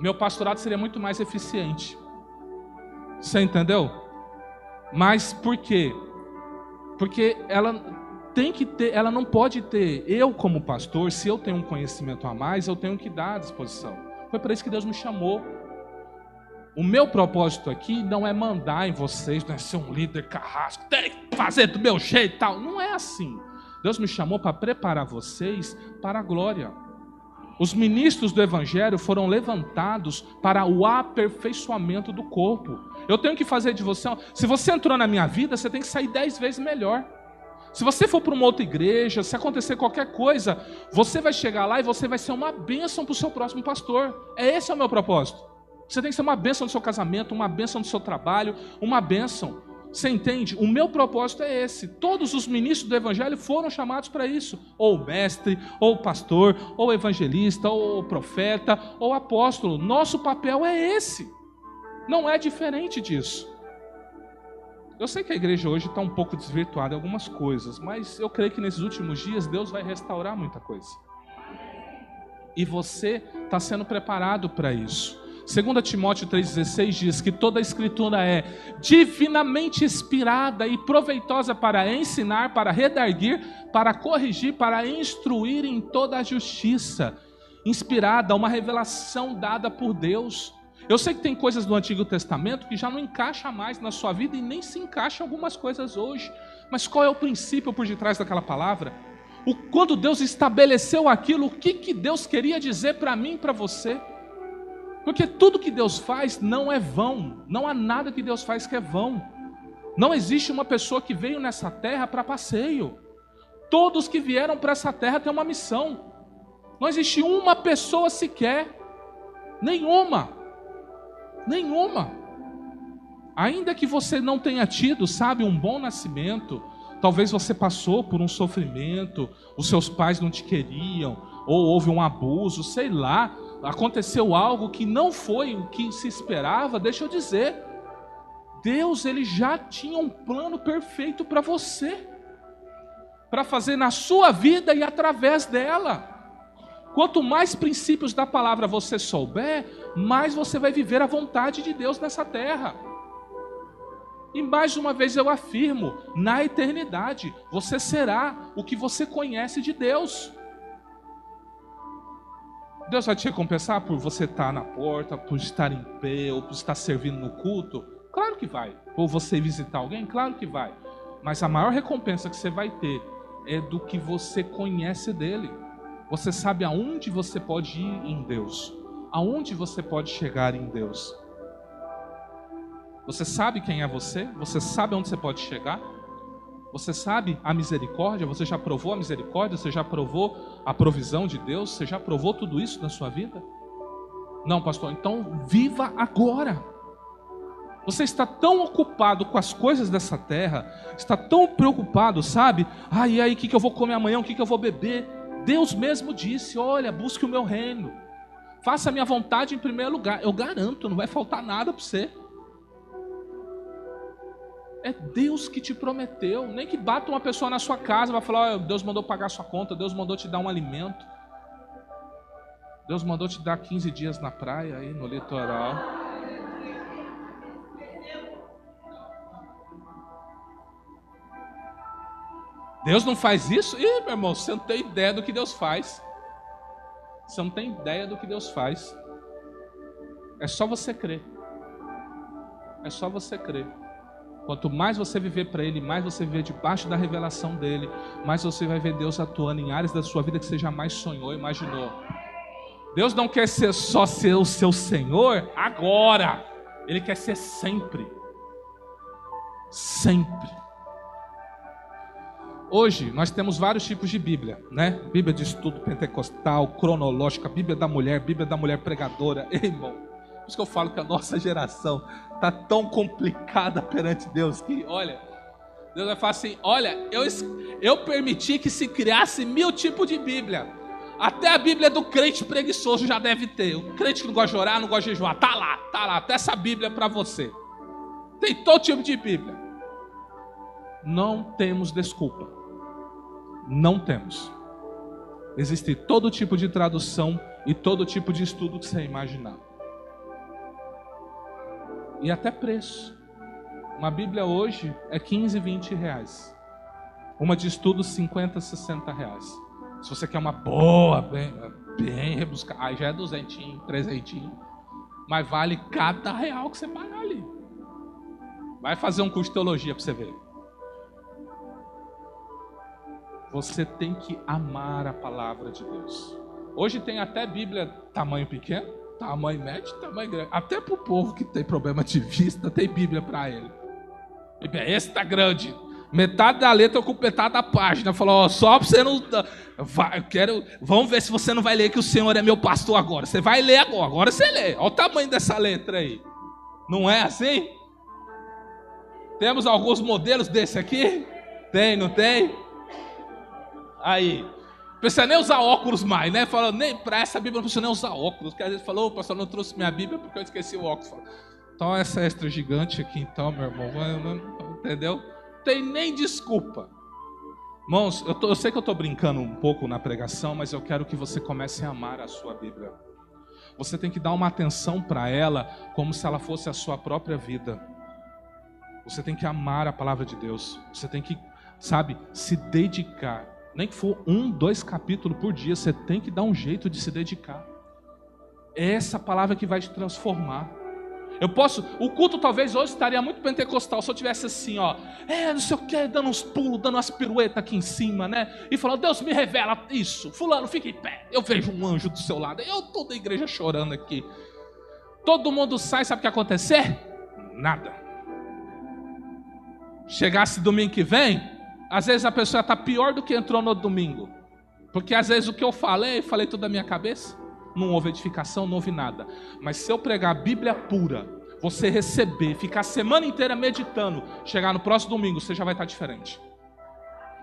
Meu pastorado seria muito mais eficiente. Você entendeu? Mas por quê? Porque ela tem que ter, ela não pode ter. Eu como pastor, se eu tenho um conhecimento a mais, eu tenho que dar à disposição. Foi para isso que Deus me chamou. O meu propósito aqui não é mandar em vocês, não é ser um líder carrasco, tem que fazer do meu jeito e tal. Não é assim. Deus me chamou para preparar vocês para a glória. Os ministros do Evangelho foram levantados para o aperfeiçoamento do corpo. Eu tenho que fazer de você... Se você entrou na minha vida, você tem que sair 10 vezes melhor. Se você for para uma outra igreja, se acontecer qualquer coisa, você vai chegar lá e você vai ser uma bênção para o seu próximo pastor. Esse é o meu propósito. Você tem que ser uma bênção no seu casamento, uma bênção no seu trabalho, uma bênção. Você entende? O meu propósito é esse. Todos os ministros do Evangelho foram chamados para isso. Ou mestre, ou pastor, ou evangelista, ou profeta, ou apóstolo. Nosso papel é esse. Não é diferente disso. Eu sei que a igreja hoje está um pouco desvirtuada em algumas coisas, mas eu creio que nesses últimos dias Deus vai restaurar muita coisa. E você está sendo preparado para isso. 2 Timóteo 3,16 diz que toda a escritura é divinamente inspirada e proveitosa para ensinar, para redarguir, para corrigir, para instruir em toda a justiça. Inspirada, uma revelação dada por Deus. Eu sei que tem coisas do Antigo Testamento que já não encaixa mais na sua vida e nem se encaixa algumas coisas hoje. Mas qual é o princípio por detrás daquela palavra? Quando Deus estabeleceu aquilo, o que Deus queria dizer para mim e para você? Porque tudo que Deus faz não é vão. Não há nada que Deus faz que é vão. Não existe uma pessoa que veio nessa terra para passeio. Todos que vieram para essa terra têm uma missão. Não existe uma pessoa sequer. Nenhuma. Ainda que você não tenha tido, sabe, um bom nascimento, talvez você passou por um sofrimento, os seus pais não te queriam, ou houve um abuso, sei lá, aconteceu algo que não foi o que se esperava. Deixa eu dizer, Deus, ele já tinha um plano perfeito para você, para fazer na sua vida e através dela. Quanto mais princípios da palavra você souber, mais você vai viver a vontade de Deus nessa terra. E mais uma vez eu afirmo, na eternidade, você será o que você conhece de Deus. Deus vai te recompensar por você estar na porta, por estar em pé, ou por estar servindo no culto? Claro que vai. Ou você visitar alguém? Claro que vai. Mas a maior recompensa que você vai ter é do que você conhece dele. Você sabe aonde você pode ir em Deus, aonde você pode chegar em Deus. Você sabe quem é você? Você sabe aonde você pode chegar? Você sabe a misericórdia? Você já provou a misericórdia? Você já provou a provisão de Deus? Você já provou tudo isso na sua vida? Não, pastor, então viva agora. Você está tão ocupado com as coisas dessa terra, está tão preocupado, sabe? E aí, o que eu vou comer amanhã? O que eu vou beber? Deus mesmo disse, olha, busque o meu reino. Faça a minha vontade em primeiro lugar. Eu garanto, não vai faltar nada para você. É Deus que te prometeu. Nem que bata uma pessoa na sua casa, vai falar, Deus mandou pagar sua conta, Deus mandou te dar um alimento. Deus mandou te dar 15 dias na praia, aí no litoral. Deus não faz isso? Ih, meu irmão, você não tem ideia do que Deus faz. Você não tem ideia do que Deus faz. É só você crer. É só você crer. Quanto mais você viver para Ele, mais você viver debaixo da revelação dEle, mais você vai ver Deus atuando em áreas da sua vida que você jamais sonhou, imaginou. Deus não quer só ser o seu Senhor agora. Ele quer ser sempre. Sempre. Hoje nós temos vários tipos de Bíblia, né? Bíblia de estudo pentecostal, cronológica, Bíblia da mulher pregadora. Ei, irmão, por isso que eu falo que a nossa geração está tão complicada perante Deus que, olha, Deus vai falar assim, olha, eu permiti que se criasse 1000 tipos de Bíblia. Até a Bíblia do crente preguiçoso já deve ter. O crente que não gosta de orar, não gosta de jejuar, tá lá, até essa Bíblia para você. Tem todo tipo de Bíblia. Não temos desculpa. Não temos. Existe todo tipo de tradução e todo tipo de estudo que você imaginar. E até preço. Uma Bíblia hoje é 15, 20 reais. Uma de estudo 50, 60 reais. Se você quer uma boa, bem rebuscada, aí já é 200, 300. Mas vale cada real que você pagar ali. Vai fazer um curso de teologia para você ver. Você tem que amar a palavra de Deus. Hoje tem até Bíblia tamanho pequeno, tamanho médio, tamanho grande. Até para o povo que tem problema de vista, tem Bíblia para ele. Esse tá grande. Metade da letra com metade da página. Falou, ó, só para você não... Vamos ver se você não vai ler que o Senhor é meu pastor agora. Você vai ler agora. Agora você lê. Olha o tamanho dessa letra aí. Não é assim? Temos alguns modelos desse aqui? Tem, não tem? Aí. Não precisa nem usar óculos mais, né? Falou, nem para essa Bíblia não precisa nem usar óculos. Porque às vezes falou, o pastor não trouxe minha Bíblia porque eu esqueci o óculos. Falou, então essa extra gigante aqui, então, meu irmão, entendeu? Não tem nem desculpa. Irmãos, eu sei que eu estou brincando um pouco na pregação, mas eu quero que você comece a amar a sua Bíblia. Você tem que dar uma atenção para ela como se ela fosse a sua própria vida. Você tem que amar a palavra de Deus. Você tem que, sabe, se dedicar. Nem que for 1, 2 capítulos por dia, você tem que dar um jeito de se dedicar. É essa palavra que vai te transformar. O culto talvez hoje estaria muito pentecostal se eu tivesse assim, ó, não sei o que, dando uns pulos, dando umas piruetas aqui em cima, né? E falando, Deus me revela isso, fulano, fica em pé, eu vejo um anjo do seu lado, eu tô da igreja chorando aqui. Todo mundo sai, sabe o que acontecer? Nada. Chegasse domingo que vem, às vezes a pessoa está pior do que entrou no domingo. Porque às vezes o que eu falei tudo da minha cabeça. Não houve edificação, não houve nada. Mas se eu pregar a Bíblia pura, você receber, ficar a semana inteira meditando, chegar no próximo domingo, você já vai estar diferente.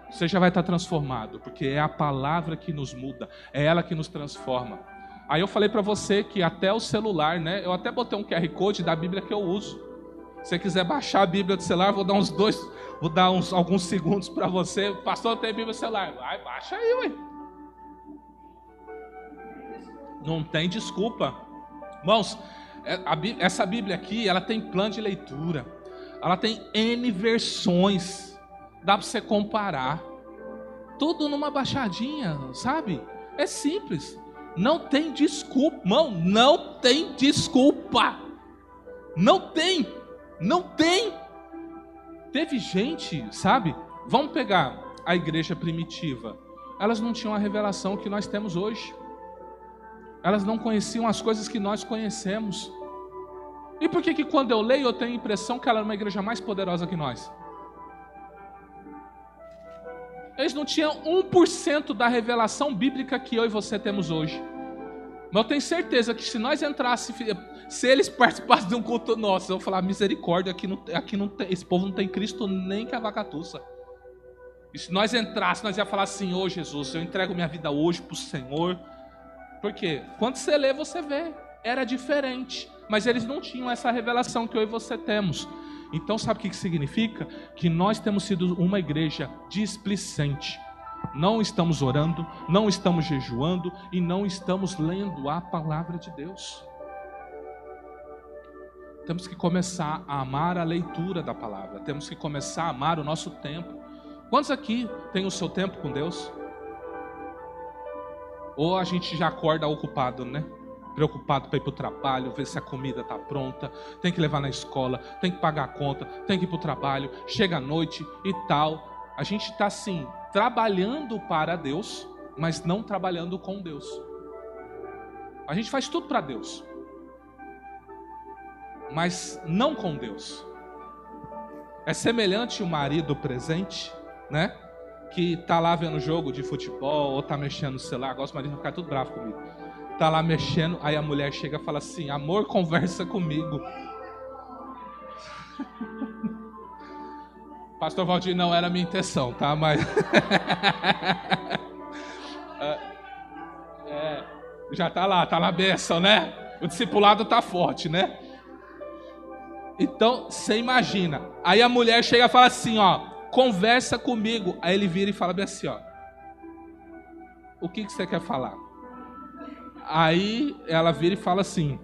Você já vai estar transformado, porque é a palavra que nos muda, é ela que nos transforma. Aí eu falei para você que até o celular, né? Eu até botei um QR Code da Bíblia que eu uso. Se você quiser baixar a Bíblia do celular, vou dar alguns segundos para você. Pastor, tem Bíblia no celular? Vai, baixa aí, ué. Não tem desculpa. Irmãos, essa Bíblia aqui, ela tem plano de leitura. Ela tem N versões. Dá para você comparar. Tudo numa baixadinha, sabe? É simples. Não tem desculpa, irmão. Não tem desculpa. Não tem. Não tem. Teve gente, sabe? Vamos pegar a igreja primitiva. Elas não tinham a revelação que nós temos hoje. Elas não conheciam as coisas que nós conhecemos. E por que quando eu leio eu tenho a impressão que ela era uma igreja mais poderosa que nós? Eles não tinham 1% da revelação bíblica que eu e você temos hoje. Mas eu tenho certeza que se nós entrássemos, se eles participassem de um culto nosso, eu vou falar, misericórdia, aqui não tem, esse povo não tem Cristo nem que a vaca tussa. E se nós entrássemos, nós ia falar assim, ô Jesus, eu entrego minha vida hoje para o Senhor. Por quê? Quando você lê, você vê. Era diferente. Mas eles não tinham essa revelação que eu e você temos. Então sabe o que significa? Que nós temos sido uma igreja displicente. Não estamos orando, não estamos jejuando e não estamos lendo a palavra de Deus. Temos que começar a amar a leitura da palavra. Temos que começar a amar o nosso tempo. Quantos aqui têm o seu tempo com Deus? Ou a gente já acorda ocupado, né? preocupado para ir para o trabalho, ver se a comida está pronta, tem que levar na escola, tem que pagar a conta, tem que ir para o trabalho, chega à noite e tal. A gente está assim, trabalhando para Deus, mas não trabalhando com Deus. A gente faz tudo para Deus, mas não com Deus. É semelhante o marido presente, né? Que tá lá vendo jogo de futebol, ou tá mexendo no celular. Gosto, o marido vai ficar tudo bravo comigo. Tá lá mexendo, aí a mulher chega e fala assim: amor, conversa comigo. Pastor Valdir, não era a minha intenção, tá? Mas já tá lá a bênção, né? O discipulado tá forte, né? Então, você imagina. Aí a mulher chega e fala assim, ó: conversa comigo. Aí ele vira e fala bem assim, ó: o que você quer falar? Aí ela vira e fala assim: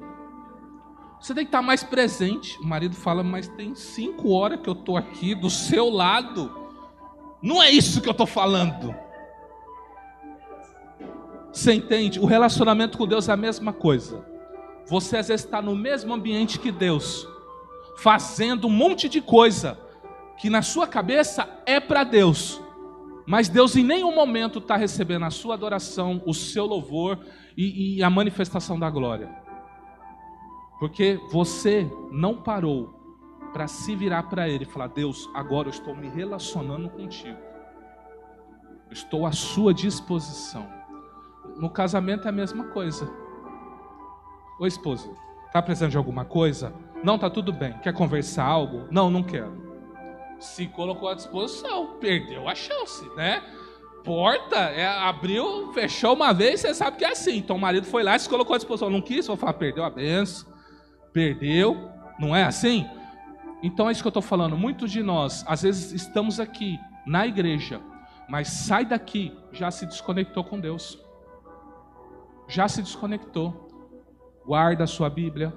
você tem que estar mais presente. O marido fala: mas tem 5 horas que eu estou aqui do seu lado. Não é isso que eu estou falando. Você entende? O relacionamento com Deus é a mesma coisa. Você às vezes está no mesmo ambiente que Deus, fazendo um monte de coisa que na sua cabeça é para Deus, mas Deus em nenhum momento está recebendo a sua adoração, o seu louvor e a manifestação da glória. Porque você não parou para se virar para Ele e falar: Deus, agora eu estou me relacionando contigo, eu estou à sua disposição. No casamento é a mesma coisa. Ô esposa, está precisando de alguma coisa? Não, está tudo bem. Quer conversar algo? Não, não quero. Se colocou à disposição, perdeu a chance, né? Porta, abriu, fechou uma vez, você sabe que é assim. Então o marido foi lá e se colocou à disposição. Não quis, vou falar: perdeu a benção. Perdeu, não é assim? Então é isso que eu estou falando. Muitos de nós, às vezes, estamos aqui na igreja, mas sai daqui, já se desconectou com Deus. Já se desconectou. Guarda a sua Bíblia,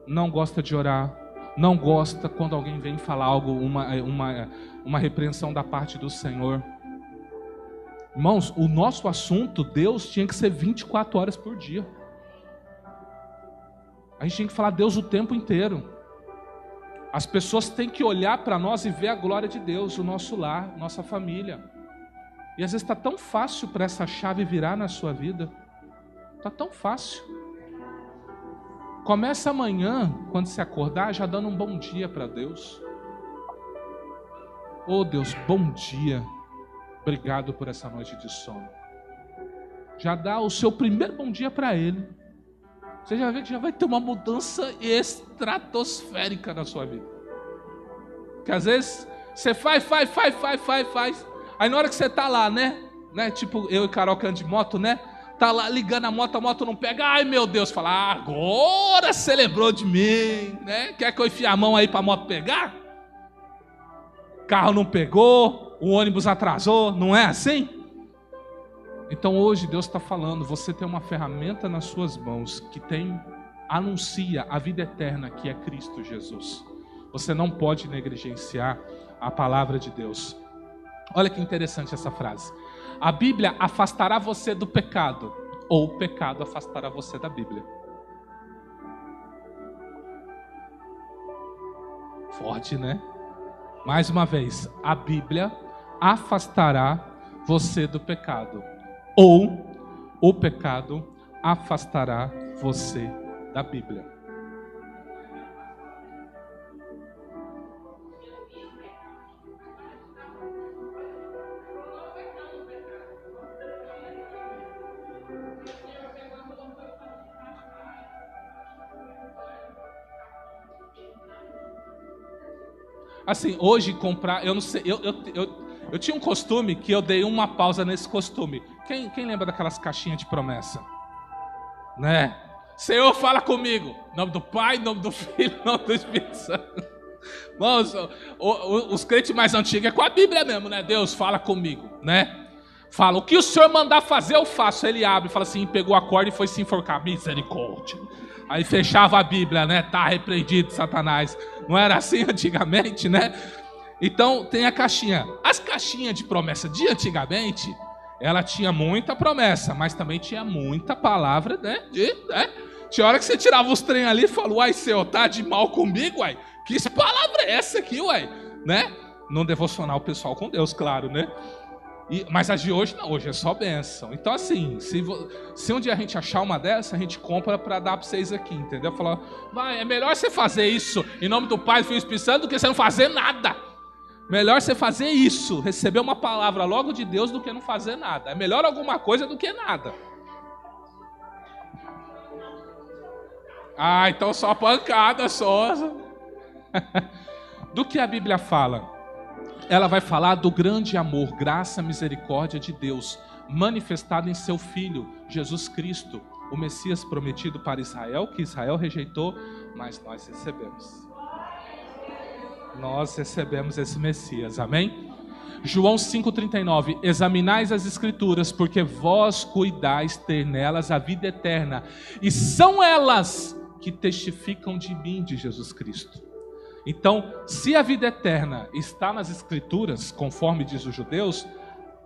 não gosta de orar, não gosta quando alguém vem falar algo, uma repreensão da parte do Senhor. Irmãos, o nosso assunto, Deus, tinha que ser 24 horas por dia. A gente tem que falar Deus o tempo inteiro. As pessoas têm que olhar para nós e ver a glória de Deus, o nosso lar, nossa família. E às vezes está tão fácil para essa chave virar na sua vida. Está tão fácil. Começa amanhã, quando se acordar, já dando um bom dia para Deus. Oh Deus, bom dia. Obrigado por essa noite de sono. Já dá o seu primeiro bom dia para Ele. Você já vê que já vai ter uma mudança estratosférica na sua vida. Porque às vezes você faz. Aí na hora que você tá lá, né? Tipo eu e Carol que andam de moto, né? Tá lá ligando a moto não pega. Ai meu Deus, fala: agora você lembrou de mim, né? Quer que eu enfie a mão aí pra moto pegar? Carro não pegou, o ônibus atrasou, não é assim? Então hoje Deus está falando: você tem uma ferramenta nas suas mãos que anuncia a vida eterna, que é Cristo Jesus. Você não pode negligenciar a palavra de Deus. Olha que interessante essa frase: a Bíblia afastará você do pecado, ou o pecado afastará você da Bíblia. Forte, né? Mais uma vez: a Bíblia afastará você do pecado, ou o pecado afastará você da Bíblia. Assim, hoje comprar, eu não sei, eu tinha um costume que eu dei uma pausa nesse costume. Quem lembra daquelas caixinhas de promessa? Né? Senhor, fala comigo. Em nome do Pai, em nome do Filho, em nome do Espírito Santo. Irmãos, os crentes mais antigos é com a Bíblia mesmo, né? Deus, fala comigo, né? Fala: o que o Senhor mandar fazer, eu faço. Ele abre e fala assim, pegou a corda e foi se enforcar. Misericórdia. Aí fechava a Bíblia, né? Tá repreendido, Satanás. Não era assim antigamente, né? Então tem a caixinha. As caixinhas de promessa de antigamente, ela tinha muita promessa, mas também tinha muita palavra, né? Tinha hora que você tirava os trem ali e falou, uai, Senhor, tá de mal comigo, uai? Que palavra é essa aqui, uai? Né? No devocional pessoal com Deus, claro, né? Mas as de hoje não, hoje é só bênção. Então assim, se um dia a gente achar uma dessa, a gente compra para dar para vocês aqui, entendeu? Falar, vai, é melhor você fazer isso em nome do Pai, do Filho e do Espírito Santo do que você não fazer nada. Melhor você fazer isso, receber uma palavra logo de Deus do que não fazer nada. É melhor alguma coisa do que nada. Ah, então só pancada, só. Do que a Bíblia fala? Ela vai falar do grande amor, graça, misericórdia de Deus, manifestado em seu Filho, Jesus Cristo, o Messias prometido para Israel, que Israel rejeitou, mas nós recebemos. Nós recebemos esse Messias, amém? João 5,39, examinais as Escrituras, porque vós cuidais ter nelas a vida eterna, e são elas que testificam de mim, de Jesus Cristo. Então, se a vida eterna está nas Escrituras, conforme diz os judeus,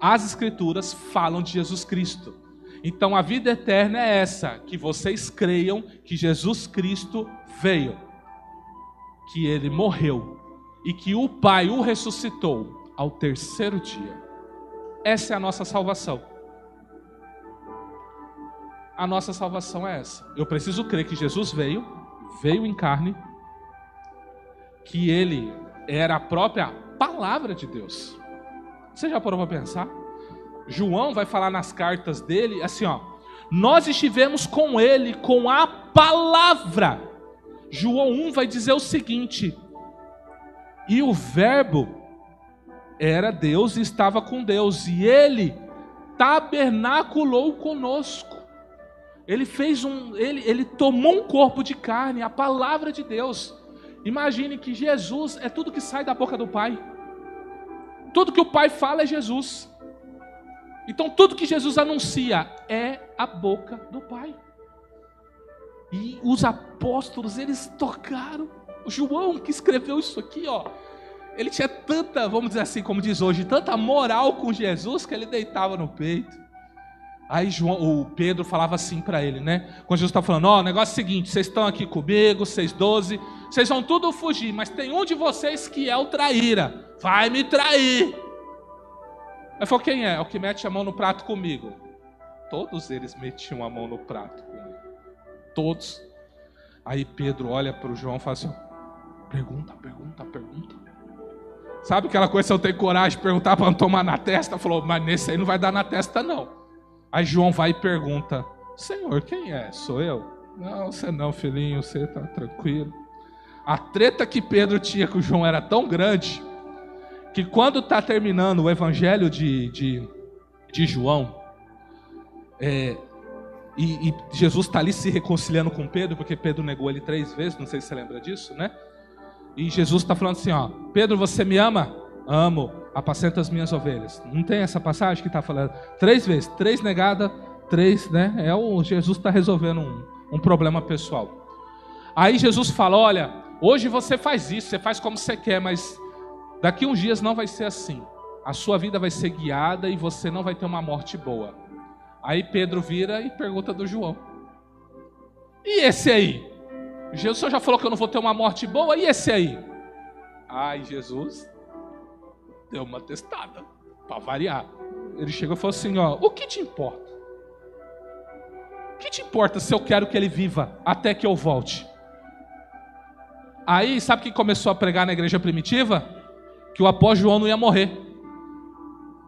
as Escrituras falam de Jesus Cristo. Então, a vida eterna é essa, que vocês creiam que Jesus Cristo veio, que Ele morreu e que o Pai o ressuscitou ao terceiro dia. Essa é a nossa salvação. A nossa salvação é essa. Eu preciso crer que Jesus veio em carne, que Ele era a própria palavra de Deus. Você já parou para pensar? João vai falar nas cartas dele assim, ó: nós estivemos com Ele, com a palavra. João 1 vai dizer o seguinte: e o verbo era Deus e estava com Deus, e Ele tabernaculou conosco. Ele ele tomou um corpo de carne, a palavra de Deus. Imagine que Jesus é tudo que sai da boca do Pai. Tudo que o Pai fala é Jesus. Então tudo que Jesus anuncia é a boca do Pai. E os apóstolos, eles tocaram. O João que escreveu isso aqui, ó, ele tinha tanta, vamos dizer assim, como diz hoje, tanta moral com Jesus que ele deitava no peito. Aí o Pedro falava assim para ele, né? Quando Jesus está falando, ó, o negócio é o seguinte, vocês estão aqui comigo, vocês 12, vocês vão tudo fugir, mas tem um de vocês que é o traíra, vai me trair. Aí falou, quem é? É o que mete a mão no prato comigo. Todos eles metiam a mão no prato comigo. Todos. Aí Pedro olha para o João e fala assim, pergunta. Sabe aquela coisa que eu tenho coragem de perguntar para não tomar na testa? Falou, mas nesse aí não vai dar na testa não. Aí João vai e pergunta, Senhor, quem é? Sou eu? Não, você não, filhinho, você está tranquilo. A treta que Pedro tinha com o João era tão grande, que quando está terminando o evangelho de João, e Jesus está ali se reconciliando com Pedro, porque Pedro negou ele 3 vezes, não sei se você lembra disso, né? E Jesus está falando assim, ó, Pedro, você me ama? Amo, apacenta as minhas ovelhas. Não tem essa passagem que está falando 3 vezes, 3 negadas, 3, né? Jesus está resolvendo um problema pessoal. Aí Jesus fala, olha, hoje você faz isso, você faz como você quer, mas daqui uns dias não vai ser assim. A sua vida vai ser guiada e você não vai ter uma morte boa. Aí Pedro vira e pergunta do João, e esse aí? Jesus já falou que eu não vou ter uma morte boa, e esse aí? Ai, Jesus deu uma testada, para variar. Ele chegou e falou assim, ó, o que te importa? O que te importa se eu quero que ele viva até que eu volte? Aí, sabe quem começou a pregar na igreja primitiva? Que o apóstolo João não ia morrer.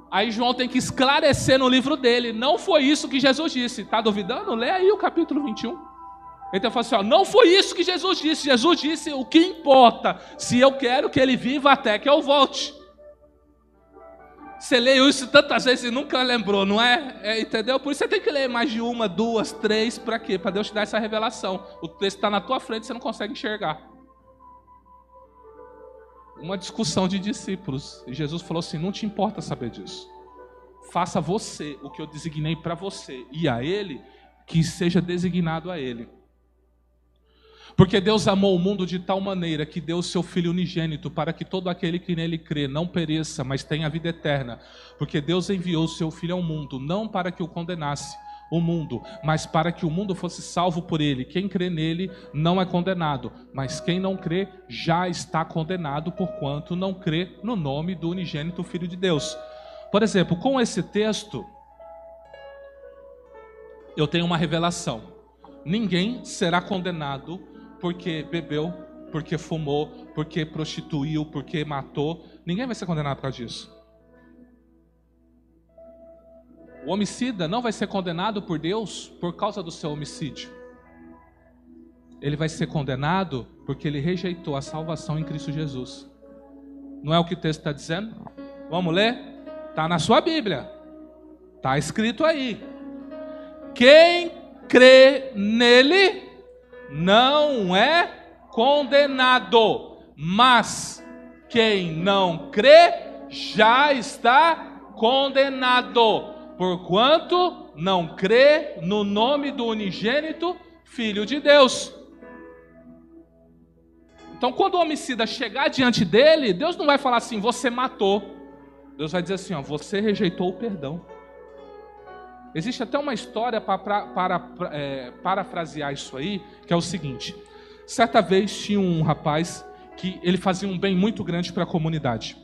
Aí João tem que esclarecer no livro dele, não foi isso que Jesus disse. Está duvidando? Lê aí o capítulo 21. Então fala assim, ó, não foi isso que Jesus disse. Jesus disse o que importa, se eu quero que ele viva até que eu volte. Você leu isso tantas vezes e nunca lembrou, não é? Entendeu? Por isso você tem que ler mais de 1, 2, 3, para quê? Para Deus te dar essa revelação. O texto está na tua frente, você não consegue enxergar. Uma discussão de discípulos, e Jesus falou assim, não te importa saber disso. Faça você o que eu designei para você, e a ele, que seja designado a ele. Porque Deus amou o mundo de tal maneira que deu o seu Filho unigênito para que todo aquele que nele crê não pereça, mas tenha a vida eterna. Porque Deus enviou o seu Filho ao mundo, não para que o condenasse, o mundo, mas para que o mundo fosse salvo por ele. Quem crê nele não é condenado, mas quem não crê já está condenado, porquanto não crê no nome do unigênito Filho de Deus. Por exemplo, com esse texto, eu tenho uma revelação. Ninguém será condenado porque bebeu, porque fumou, porque prostituiu, porque matou. Ninguém vai ser condenado por causa disso. O homicida não vai ser condenado por Deus por causa do seu homicídio. Ele vai ser condenado porque ele rejeitou a salvação em Cristo Jesus. Não é o que o texto está dizendo? Vamos ler? Está na sua Bíblia. Está escrito aí. Quem crê nele não é condenado, mas quem não crê já está condenado, porquanto não crê no nome do unigênito Filho de Deus. Então, quando o homicida chegar diante dele, Deus não vai falar assim, você matou. Deus vai dizer assim, ó, você rejeitou o perdão. Existe até uma história para parafrasear isso aí, que é o seguinte. Certa vez tinha um rapaz que ele fazia um bem muito grande para a comunidade.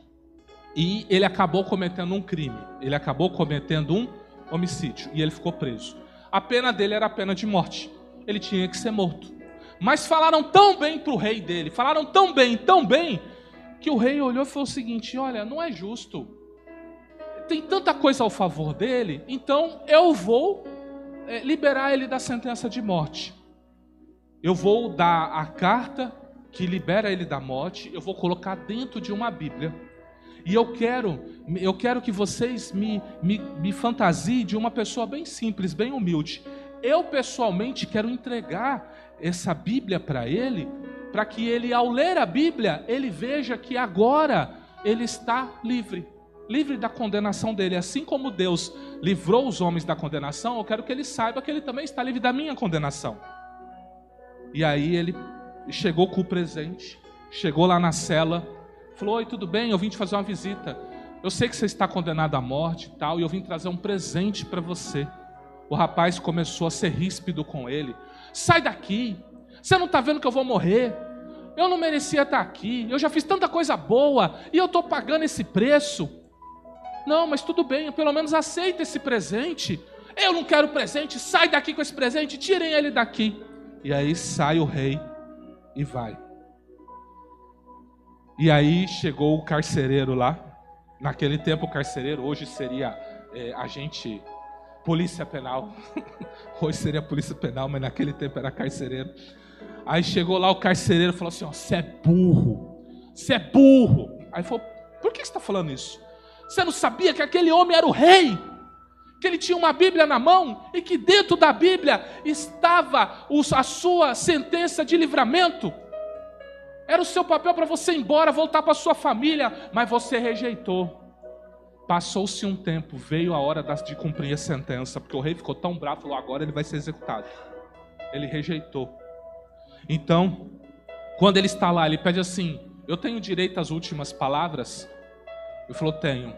E ele acabou cometendo um crime. Ele acabou cometendo um homicídio. E ele ficou preso. A pena dele era a pena de morte. Ele tinha que ser morto. Mas falaram tão bem para o rei dele. Falaram tão bem, que o rei olhou e falou o seguinte, olha, não é justo. Tem tanta coisa ao favor dele, então eu vou liberar ele da sentença de morte. Eu vou dar a carta que libera ele da morte, eu vou colocar dentro de uma Bíblia. E eu quero que vocês me fantasiem de uma pessoa bem simples, bem humilde. Eu pessoalmente quero entregar essa Bíblia para ele, para que ele, ao ler a Bíblia, ele veja que agora ele está livre da condenação dele. Assim como Deus livrou os homens da condenação, eu quero que ele saiba que ele também está livre da minha condenação. E aí ele chegou com o presente, chegou lá na cela, falou, oi, tudo bem? Eu vim te fazer uma visita. Eu sei que você está condenado à morte e tal, e eu vim trazer um presente para você. O rapaz começou a ser ríspido com ele. Sai daqui, você não está vendo que eu vou morrer? Eu não merecia estar aqui, eu já fiz tanta coisa boa, e eu estou pagando esse preço. Não, mas tudo bem, pelo menos aceita esse presente. Eu não quero presente, sai daqui com esse presente, tirem ele daqui. E aí sai o rei e vai. E aí chegou o carcereiro lá. Naquele tempo o carcereiro, hoje seria agente, polícia penal. Hoje seria polícia penal, mas naquele tempo era carcereiro. Aí chegou lá o carcereiro e falou assim, ó, você é burro. Aí falou, por que você está falando isso? Você não sabia que aquele homem era o rei? Que ele tinha uma Bíblia na mão e que dentro da Bíblia estava a sua sentença de livramento? Era o seu papel para você ir embora, voltar para a sua família, mas você rejeitou. Passou-se um tempo, veio a hora de cumprir a sentença, porque o rei ficou tão bravo, falou, agora ele vai ser executado. Ele rejeitou. Então, quando ele está lá, ele pede assim, eu tenho direito às últimas palavras? Ele falou, tenho.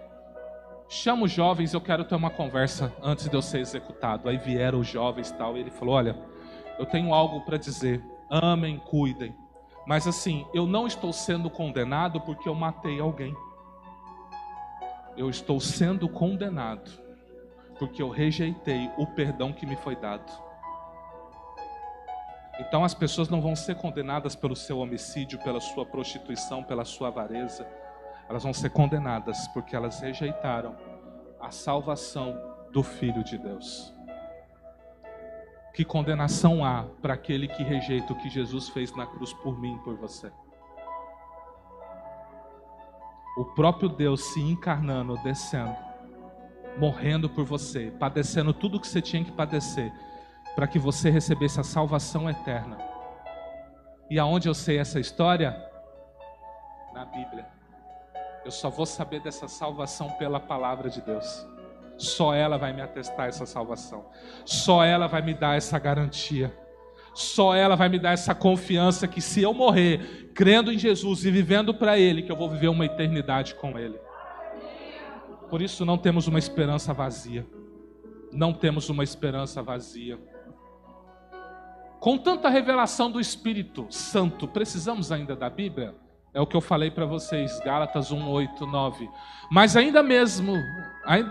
Chama os jovens, eu quero ter uma conversa antes de eu ser executado. Aí vieram os jovens e tal, e ele falou, olha, eu tenho algo para dizer, amem, cuidem. Mas assim, eu não estou sendo condenado porque eu matei alguém. Eu estou sendo condenado porque eu rejeitei o perdão que me foi dado. Então as pessoas não vão ser condenadas pelo seu homicídio, pela sua prostituição, pela sua avareza. Elas vão ser condenadas porque elas rejeitaram a salvação do Filho de Deus. Que condenação há para aquele que rejeita o que Jesus fez na cruz por mim e por você? O próprio Deus se encarnando, descendo, morrendo por você, padecendo tudo o que você tinha que padecer, para que você recebesse a salvação eterna. E aonde eu sei essa história? Na Bíblia. Eu só vou saber dessa salvação pela palavra de Deus. Só ela vai me atestar essa salvação. Só ela vai me dar essa garantia. Só ela vai me dar essa confiança que se eu morrer crendo em Jesus e vivendo para Ele, que eu vou viver uma eternidade com Ele. Por isso não temos uma esperança vazia. não temos uma esperança vazia. Com tanta revelação do Espírito Santo, precisamos ainda da Bíblia? É o que eu falei para vocês, Gálatas 1, 8, 9. Mas ainda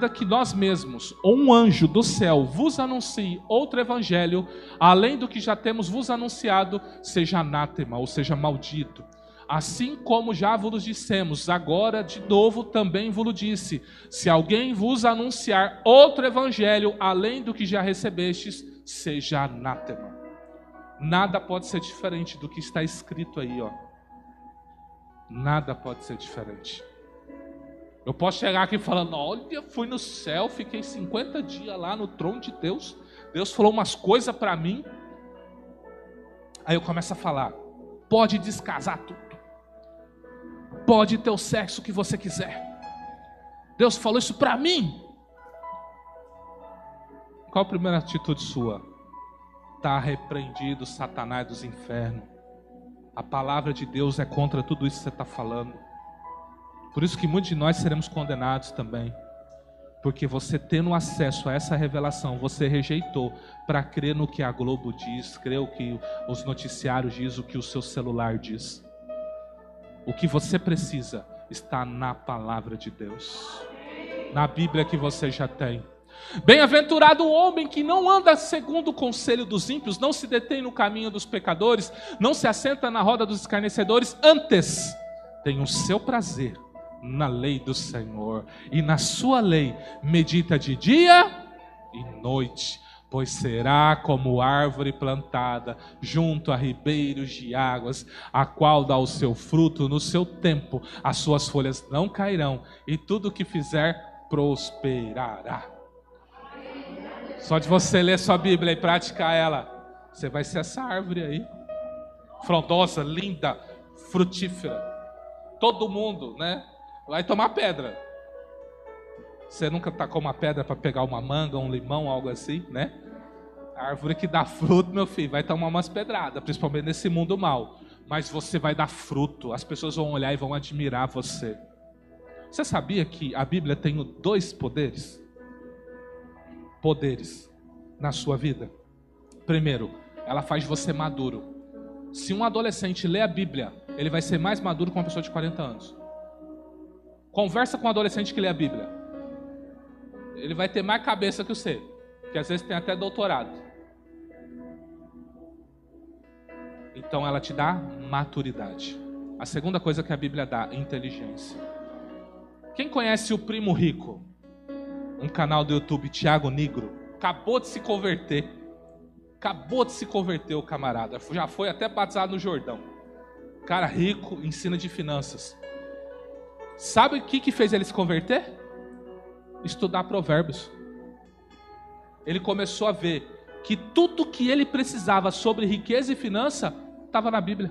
que nós mesmos, ou um anjo do céu, vos anuncie outro evangelho, além do que já temos vos anunciado, seja anátema, ou seja, maldito. Assim como já vos dissemos, agora de novo também vos disse, se alguém vos anunciar outro evangelho, além do que já recebestes, seja anátema. Nada pode ser diferente do que está escrito aí, ó. Nada pode ser diferente. Eu posso chegar aqui falando, olha, fui no céu, fiquei 50 dias lá no trono de Deus, Deus falou umas coisas para mim. Aí eu começo a falar, pode descasar tudo, pode ter o sexo que você quiser, Deus falou isso para mim. Qual a primeira atitude sua? Está repreendido Satanás dos infernos. A palavra de Deus é contra tudo isso que você está falando. Por isso que muitos de nós seremos condenados também. Porque você tendo acesso a essa revelação, você rejeitou para crer no que a Globo diz, crer o que os noticiários dizem, o que o seu celular diz. O que você precisa está na palavra de Deus. Na Bíblia que você já tem. Bem-aventurado o homem que não anda segundo o conselho dos ímpios, não se detém no caminho dos pecadores, não se assenta na roda dos escarnecedores, antes tem o seu prazer na lei do Senhor, e na sua lei medita de dia e noite, pois será como árvore plantada junto a ribeiros de águas, a qual dá o seu fruto no seu tempo, as suas folhas não cairão, e tudo o que fizer prosperará. Só de você ler sua Bíblia e praticar ela, você vai ser essa árvore aí, frondosa, linda, frutífera. Todo mundo, né, vai tomar pedra. Você nunca tacou uma pedra para pegar uma manga, um limão, algo assim, né? A árvore que dá fruto, meu filho, vai tomar umas pedradas, principalmente nesse mundo mal. Mas você vai dar fruto, as pessoas vão olhar e vão admirar você. Você sabia que a Bíblia tem 2 poderes? Poderes na sua vida. Primeiro, ela faz você maduro. Se um adolescente lê a Bíblia, ele vai ser mais maduro que uma pessoa de 40 anos. Conversa com um adolescente que lê a Bíblia. Ele vai ter mais cabeça que você, que às vezes tem até doutorado. Então ela te dá maturidade. A segunda coisa que a Bíblia dá, inteligência. Quem conhece o Primo Rico? Um canal do YouTube, Thiago Nigro, acabou de se converter. Acabou de se converter o camarada. Já foi até batizado no Jordão. Cara rico, ensina de finanças. Sabe o que fez ele se converter? Estudar provérbios. Ele começou a ver que tudo que ele precisava sobre riqueza e finança estava na Bíblia.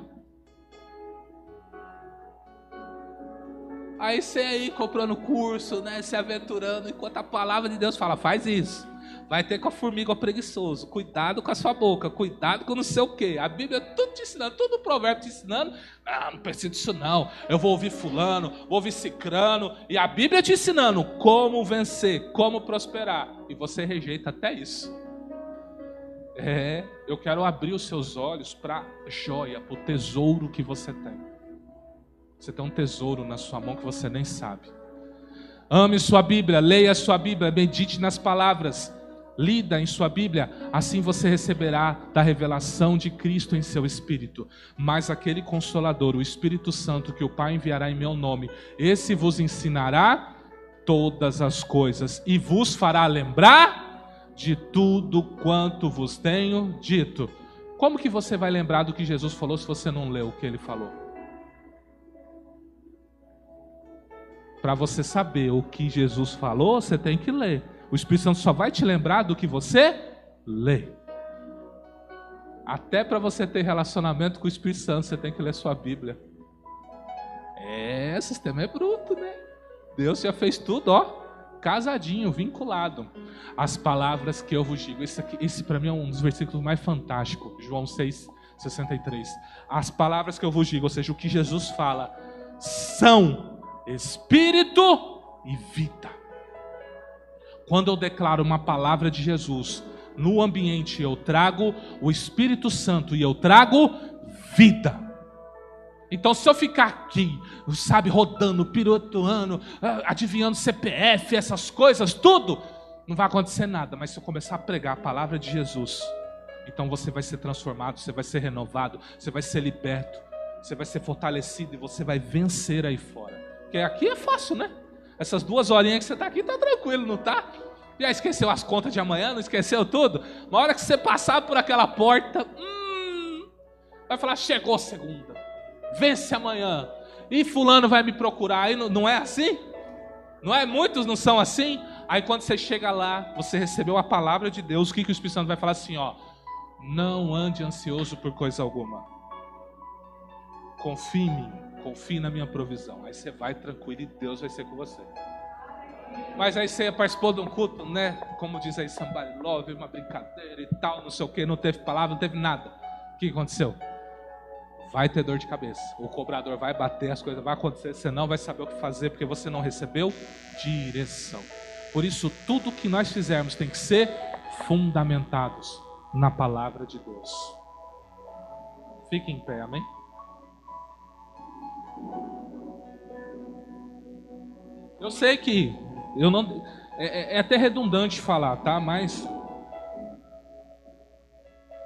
Aí você aí comprando curso, né, se aventurando, enquanto a palavra de Deus fala, faz isso. Vai ter com a formiga preguiçoso, cuidado com a sua boca, cuidado com não sei o quê. A Bíblia tudo te ensinando, tudo o provérbio te ensinando. Não preciso disso não, eu vou ouvir fulano, vou ouvir cicrano. E a Bíblia te ensinando como vencer, como prosperar. E você rejeita até isso. Eu quero abrir os seus olhos para a joia, para o tesouro que você tem. Você tem um tesouro na sua mão que você nem sabe. Ame sua Bíblia, leia sua Bíblia, medite nas palavras, lida em sua Bíblia, assim você receberá da revelação de Cristo em seu espírito. Mas aquele Consolador, o Espírito Santo, que o Pai enviará em meu nome, esse vos ensinará todas as coisas e vos fará lembrar de tudo quanto vos tenho dito. Como que você vai lembrar do que Jesus falou se você não leu o que ele falou? Para você saber o que Jesus falou, você tem que ler. O Espírito Santo só vai te lembrar do que você lê. Até para você ter relacionamento com o Espírito Santo, você tem que ler sua Bíblia. O sistema é bruto, né? Deus já fez tudo, ó, casadinho, vinculado. As palavras que eu vos digo. Esse para mim é um dos versículos mais fantásticos. João 6:63. As palavras que eu vos digo, ou seja, o que Jesus fala, são Espírito e vida. Quando eu declaro uma palavra de Jesus, no ambiente eu trago o Espírito Santo e eu trago vida. Então se eu ficar aqui, sabe, rodando, piruetuando, adivinhando CPF, essas coisas, tudo, não vai acontecer nada. Mas se eu começar a pregar a palavra de Jesus, então você vai ser transformado, você vai ser renovado, você vai ser liberto, você vai ser fortalecido e você vai vencer aí fora. Porque aqui é fácil, né? Essas 2 horinhas que você está aqui, está tranquilo, não está? Já esqueceu as contas de amanhã, não esqueceu tudo? Na hora que você passar por aquela porta, vai falar, chegou segunda, vence amanhã, e fulano vai me procurar. Aí não é assim? Não é? Muitos não são assim? Aí quando você chega lá, você recebeu a palavra de Deus, o que o Espírito Santo vai falar assim, ó, não ande ansioso por coisa alguma. Confie em mim, confie na minha provisão. Aí você vai tranquilo e Deus vai ser com você. Mas aí você participou de um culto, né? Como diz aí, somebody love, uma brincadeira e tal, não sei o que, não teve palavra, não teve nada. O que aconteceu? Vai ter dor de cabeça. O cobrador vai bater, as coisas vão acontecer, você não vai saber o que fazer, porque você não recebeu direção. Por isso, tudo que nós fizermos tem que ser fundamentados na palavra de Deus. Fique em pé, amém? Eu sei que eu não é até redundante falar, tá? Mas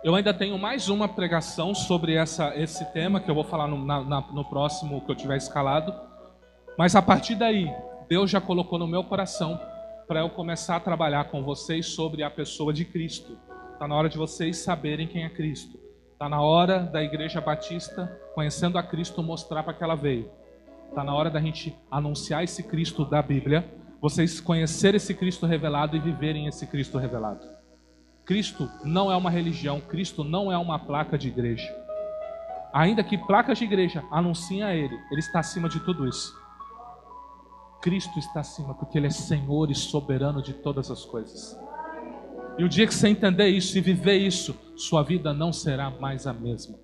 eu ainda tenho mais uma pregação sobre esse tema que eu vou falar no próximo que eu tiver escalado. Mas a partir daí, Deus já colocou no meu coração para eu começar a trabalhar com vocês sobre a pessoa de Cristo. Está na hora de vocês saberem quem é Cristo. Está na hora da Igreja Batista, conhecendo a Cristo, mostrar para que ela veio. Está na hora da gente anunciar esse Cristo da Bíblia, vocês conhecerem esse Cristo revelado e viverem esse Cristo revelado. Cristo não é uma religião, Cristo não é uma placa de igreja. Ainda que placas de igreja anunciem a Ele está acima de tudo isso. Cristo está acima, porque Ele é Senhor e soberano de todas as coisas. E o dia que você entender isso e viver isso, sua vida não será mais a mesma.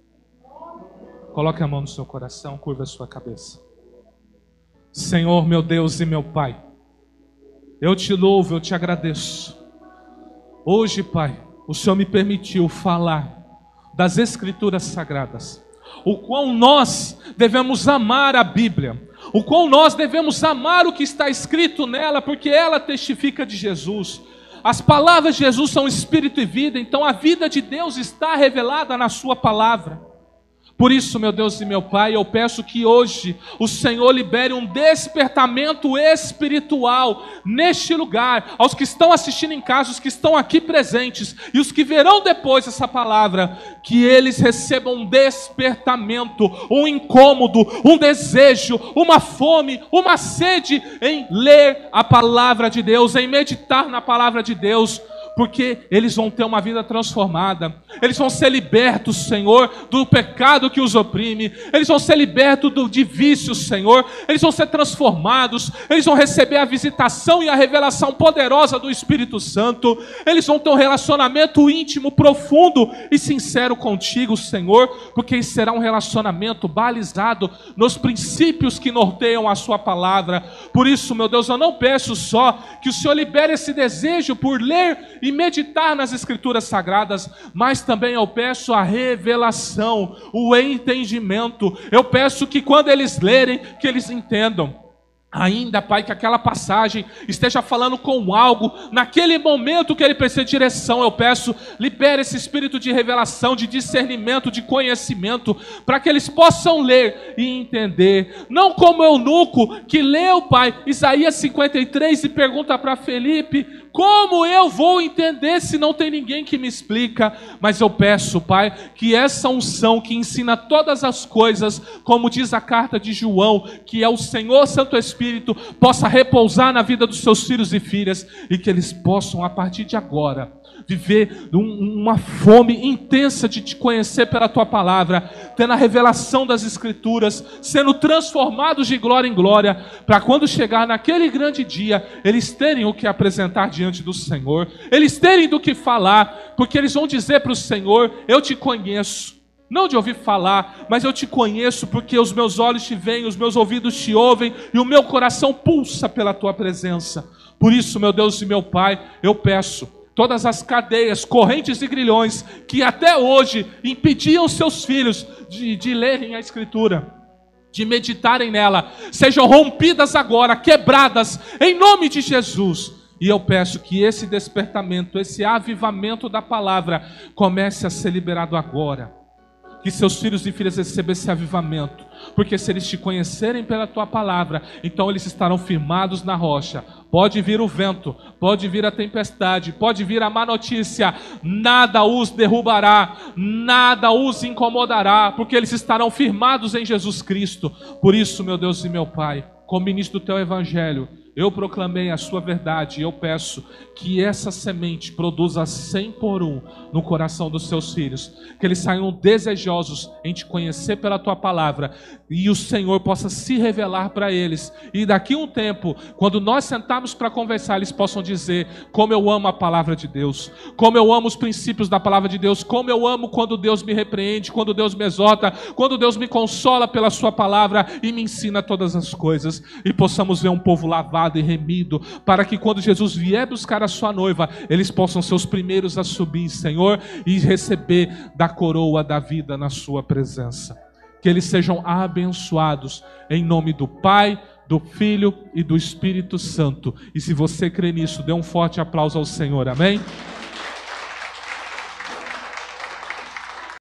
Coloque a mão no seu coração, curva a sua cabeça. Senhor, meu Deus e meu Pai, eu te louvo, eu te agradeço. Hoje, Pai, o Senhor me permitiu falar das Escrituras Sagradas, o quão nós devemos amar a Bíblia, o quão nós devemos amar o que está escrito nela, porque ela testifica de Jesus. As palavras de Jesus são espírito e vida, então a vida de Deus está revelada na sua palavra. Por isso, meu Deus e meu Pai, eu peço que hoje o Senhor libere um despertamento espiritual neste lugar, aos que estão assistindo em casa, os que estão aqui presentes e os que verão depois essa palavra, que eles recebam um despertamento, um incômodo, um desejo, uma fome, uma sede em ler a palavra de Deus, em meditar na palavra de Deus, porque eles vão ter uma vida transformada, eles vão ser libertos, Senhor, do pecado que os oprime, eles vão ser libertos de vícios, Senhor, eles vão ser transformados, eles vão receber a visitação e a revelação poderosa do Espírito Santo, eles vão ter um relacionamento íntimo, profundo e sincero contigo, Senhor, porque será um relacionamento balizado nos princípios que norteiam a sua palavra. Por isso, meu Deus, eu não peço só que o Senhor libere esse desejo por ler e meditar nas Escrituras Sagradas, mas também eu peço a revelação, o entendimento. Eu peço que quando eles lerem, que eles entendam. Ainda, Pai, que aquela passagem esteja falando com algo, naquele momento que ele precisa de direção, eu peço, libere esse espírito de revelação, de discernimento, de conhecimento, para que eles possam ler e entender, não como eunuco que leu, Pai, Isaías 53 e pergunta para Felipe, como eu vou entender se não tem ninguém que me explica? Mas eu peço, Pai, que essa unção que ensina todas as coisas, como diz a carta de João, que é o Senhor Santo Espírito, possa repousar na vida dos seus filhos e filhas, e que eles possam, a partir de agora, viver uma fome intensa de te conhecer pela tua palavra, tendo a revelação das Escrituras, sendo transformados de glória em glória, para quando chegar naquele grande dia, eles terem o que apresentar diante do Senhor, eles terem do que falar, porque eles vão dizer para o Senhor, eu te conheço, não de ouvir falar, mas eu te conheço porque os meus olhos te veem, os meus ouvidos te ouvem e o meu coração pulsa pela tua presença. Por isso, meu Deus e meu Pai, eu peço, todas as cadeias, correntes e grilhões que até hoje impediam seus filhos de lerem a Escritura, de meditarem nela, sejam rompidas agora, quebradas, em nome de Jesus. E eu peço que esse despertamento, esse avivamento da palavra comece a ser liberado agora. Que seus filhos e filhas recebam esse avivamento, porque se eles te conhecerem pela tua palavra, então eles estarão firmados na rocha. Pode vir o vento, pode vir a tempestade, pode vir a má notícia, nada os derrubará, nada os incomodará, porque eles estarão firmados em Jesus Cristo. Por isso, meu Deus e meu Pai, como ministro do teu evangelho, eu proclamei a sua verdade e eu peço que essa semente produza 100 por 1 no coração dos seus filhos. Que eles saiam desejosos em te conhecer pela tua palavra e o Senhor possa se revelar para eles. E daqui a um tempo, quando nós sentarmos para conversar, eles possam dizer: como eu amo a palavra de Deus, como eu amo os princípios da palavra de Deus, como eu amo quando Deus me repreende, quando Deus me exorta, quando Deus me consola pela sua palavra e me ensina todas as coisas. E possamos ver um povo lavado e remido, para que quando Jesus vier buscar a sua noiva, eles possam ser os primeiros a subir, Senhor, e receber da coroa da vida na sua presença. Que eles sejam abençoados em nome do Pai, do Filho e do Espírito Santo. E se você crê nisso, dê um forte aplauso ao Senhor, amém?